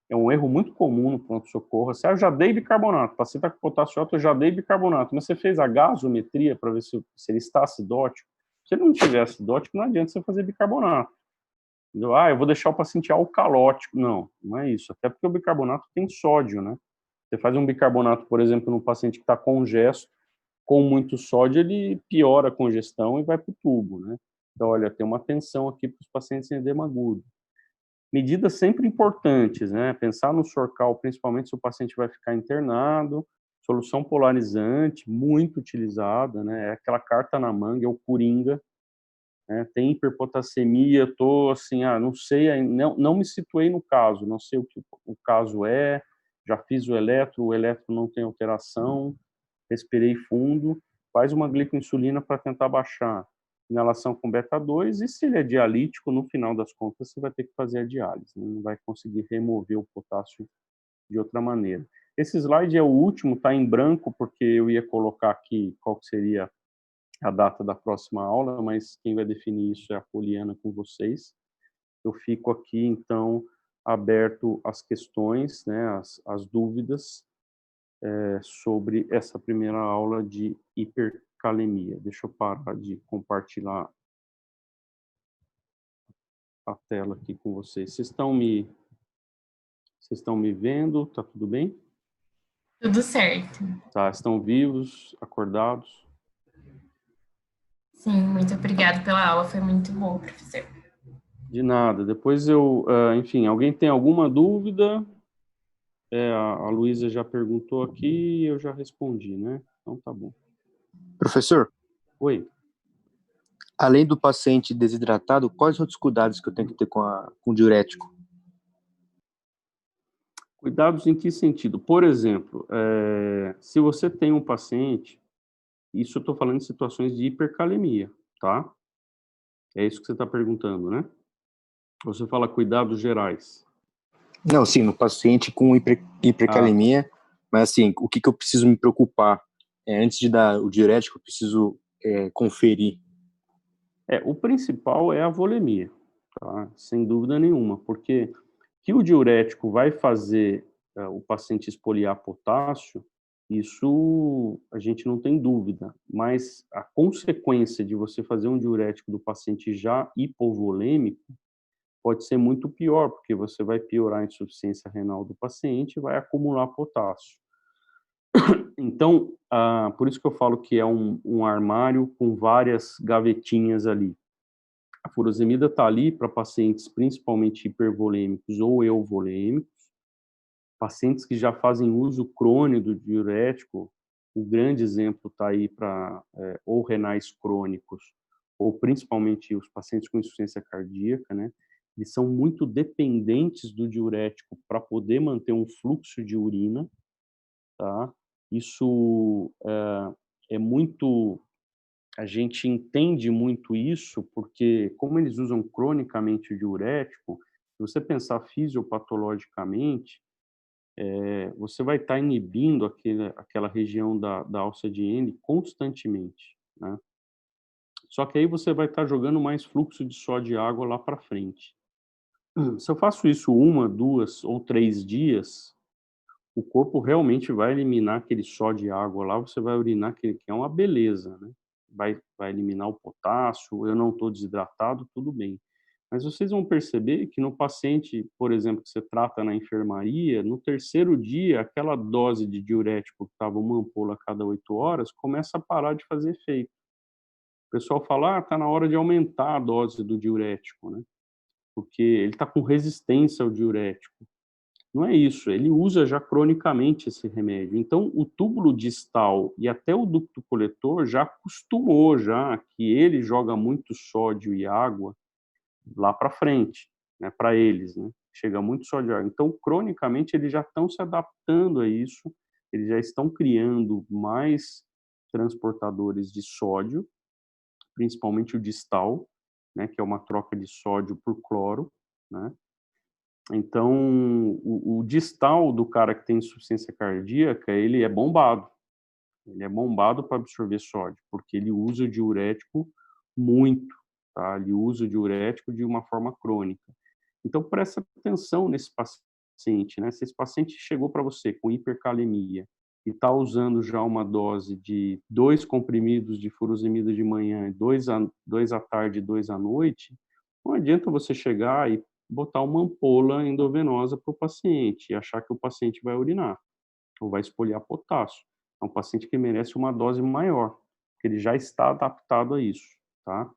é um erro muito comum no pronto-socorro. Eu já dei bicarbonato, o paciente está com potássio alto, eu já dei bicarbonato, mas você fez a gasometria para ver se ele está acidótico? Se ele não estiver acidótico, não adianta você fazer bicarbonato. Entendeu? Eu vou deixar o paciente alcalótico. Não, não é isso. Até porque o bicarbonato tem sódio, né? Você faz um bicarbonato, por exemplo, num paciente que está congesto, com muito sódio, ele piora a congestão e vai para o tubo, né? Então, olha, tem uma atenção aqui para os pacientes em edema agudo. Medidas sempre importantes, né? Pensar no Sorcal, principalmente se o paciente vai ficar internado, solução polarizante, muito utilizada, né? É aquela carta na manga, é o coringa, né? Tem hiperpotassemia, tô assim, não sei, não me situei no caso, não sei o que o caso é, já fiz o eletro não tem alteração, respirei fundo, faz uma glicoinsulina para tentar baixar inalação com beta-2, e se ele é dialítico, no final das contas, você vai ter que fazer a diálise, né? Não vai conseguir remover o potássio de outra maneira. Esse slide é o último, está em branco, porque eu ia colocar aqui qual que seria a data da próxima aula, mas quem vai definir isso é a Poliana com vocês. Eu fico aqui, então, aberto às questões, né, às dúvidas, sobre essa primeira aula de hipercalemia. Deixa eu parar de compartilhar a tela aqui com vocês. Vocês estão me vendo? Tá tudo bem? Tudo certo. Tá, estão vivos, acordados? Sim, muito obrigada pela aula, foi muito boa, professor. De nada. Depois enfim, alguém tem alguma dúvida? A Luísa já perguntou aqui e eu já respondi, né? Então tá bom. Professor, Oi. além do paciente desidratado, quais outros cuidados que eu tenho que ter com o diurético? Cuidados em que sentido? Por exemplo, se você tem um paciente, isso eu estou falando de situações de hipercalemia, tá? É isso que você está perguntando, né? Você fala cuidados gerais. Não, sim, no paciente com hipercalemia, mas assim, o que eu preciso me preocupar? Antes de dar o diurético, eu preciso conferir. O principal é a volemia, tá? Sem dúvida nenhuma, porque o que o diurético vai fazer o paciente expoliar potássio, isso a gente não tem dúvida, mas a consequência de você fazer um diurético do paciente já hipovolêmico pode ser muito pior, porque você vai piorar a insuficiência renal do paciente e vai acumular potássio. Então, por isso que eu falo que é um armário com várias gavetinhas ali. A furosemida está ali para pacientes principalmente hipervolêmicos ou euvolêmicos, pacientes que já fazem uso crônico do diurético. O grande exemplo está aí para ou renais crônicos, ou principalmente os pacientes com insuficiência cardíaca, né? Eles são muito dependentes do diurético para poder manter um fluxo de urina, tá? Isso é muito... A gente entende muito isso porque, como eles usam cronicamente o diurético, se você pensar fisiopatologicamente, você vai estar inibindo aquela região da alça de N constantemente, né? Só que aí você vai estar jogando mais fluxo de sódio e água lá para frente. Se eu faço isso 1, 2 ou 3 dias, o corpo realmente vai eliminar aquele sódio e água lá, você vai urinar, que é uma beleza, né? Vai eliminar o potássio, eu não estou desidratado, tudo bem. Mas vocês vão perceber que no paciente, por exemplo, que você trata na enfermaria, no terceiro dia, aquela dose de diurético que estava uma ampola a cada 8 horas, começa a parar de fazer efeito. O pessoal fala, está na hora de aumentar a dose do diurético, né? Porque ele está com resistência ao diurético. Não é isso, ele usa já cronicamente esse remédio. Então, o túbulo distal e até o ducto coletor já acostumou já que ele joga muito sódio e água lá para frente, né, para eles, né? Chega muito sódio e água. Então, cronicamente, eles já estão se adaptando a isso, eles já estão criando mais transportadores de sódio, principalmente o distal, né, que é uma troca de sódio por cloro, né? Então, o distal do cara que tem insuficiência cardíaca, ele é bombado. Ele é bombado para absorver sódio, porque ele usa o diurético muito, tá? Ele usa o diurético de uma forma crônica. Então, presta atenção nesse paciente, né? Se esse paciente chegou para você com hipercalemia e está usando já uma dose de 2 comprimidos de furosemida de manhã, 2 à tarde e 2 à noite, não adianta você chegar e botar uma ampola endovenosa para o paciente e achar que o paciente vai urinar ou vai expoliar potássio. É um paciente que merece uma dose maior, porque ele já está adaptado a isso, tá?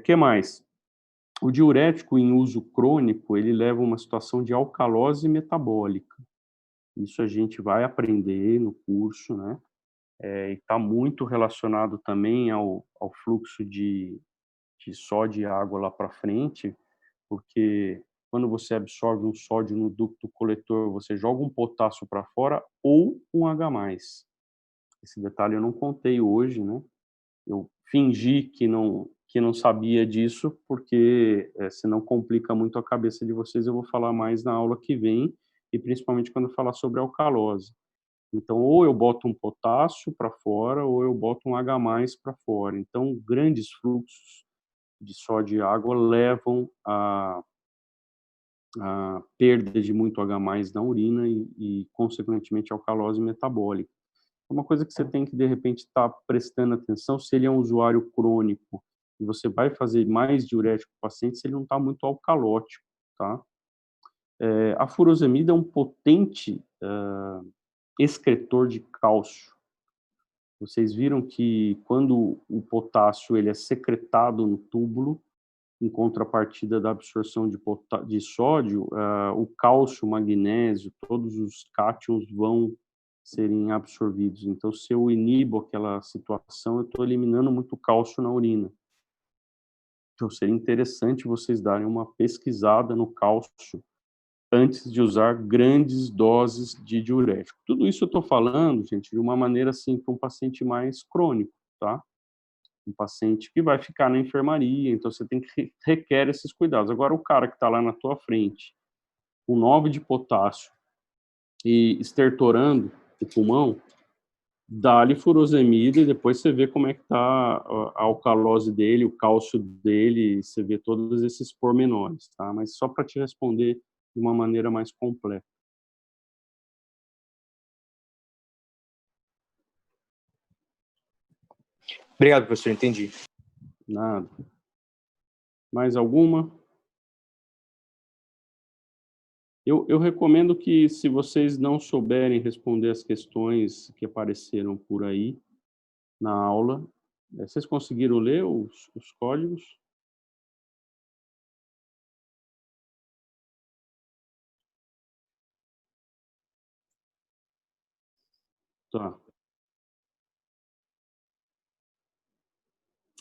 Que mais? O diurético em uso crônico, ele leva a uma situação de alcalose metabólica. Isso a gente vai aprender no curso, né? E está muito relacionado também ao fluxo de sódio e água lá para frente, porque quando você absorve um sódio no ducto coletor, você joga um potássio para fora ou um H+. Esse detalhe eu não contei hoje, né? Eu fingi que não sabia disso, porque senão complica muito a cabeça de vocês. Eu vou falar mais na aula que vem, e principalmente quando eu falar sobre alcalose. Então, ou eu boto um potássio para fora, ou eu boto um H+ para fora. Então, grandes fluxos de sódio e água levam a perda de muito H+ na urina e consequentemente, alcalose metabólica. É uma coisa que você tem que, de repente, estar prestando atenção se ele é um usuário crônico e você vai fazer mais diurético para o paciente se ele não está muito alcalótico, tá? A furosemida é um potente excretor de cálcio. Vocês viram que quando o potássio ele é secretado no túbulo, em contrapartida da absorção de sódio, o cálcio, o magnésio, todos os cátions vão serem absorvidos. Então, se eu inibo aquela situação, eu estou eliminando muito cálcio na urina. Então, seria interessante vocês darem uma pesquisada no cálcio antes de usar grandes doses de diurético. Tudo isso eu estou falando, gente, de uma maneira assim, para um paciente mais crônico, tá? Um paciente que vai ficar na enfermaria, então você tem que requer esses cuidados. Agora, o cara que está lá na tua frente, com 9 de potássio e estertorando o pulmão, dá-lhe furosemida e depois você vê como é que está a alcalose dele, o cálcio dele, você vê todos esses pormenores, tá? Mas só para te responder de uma maneira mais completa. Obrigado, professor, entendi. Nada. Mais alguma? Eu recomendo que, se vocês não souberem responder as questões que apareceram por aí na aula, vocês conseguiram ler os códigos? Tá.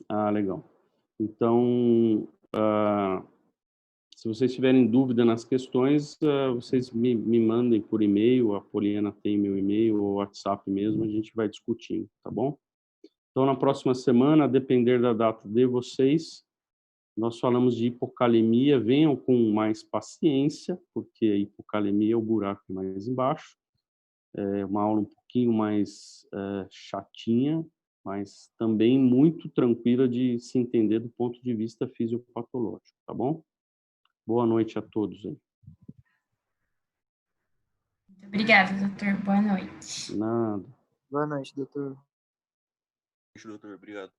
Ah, legal. Então, se vocês tiverem dúvida nas questões, vocês me mandem por e-mail, a Poliana tem meu e-mail, ou WhatsApp mesmo, a gente vai discutindo, tá bom? Então, na próxima semana, a depender da data de vocês, nós falamos de hipocalemia. Venham com mais paciência, porque a hipocalemia é o buraco mais embaixo. É uma aula um pouquinho mais chatinha, mas também muito tranquila de se entender do ponto de vista fisiopatológico, tá bom? Boa noite a todos aí. Muito obrigada, doutor. Boa noite. Nada. Boa noite, doutor. Doutor, obrigado.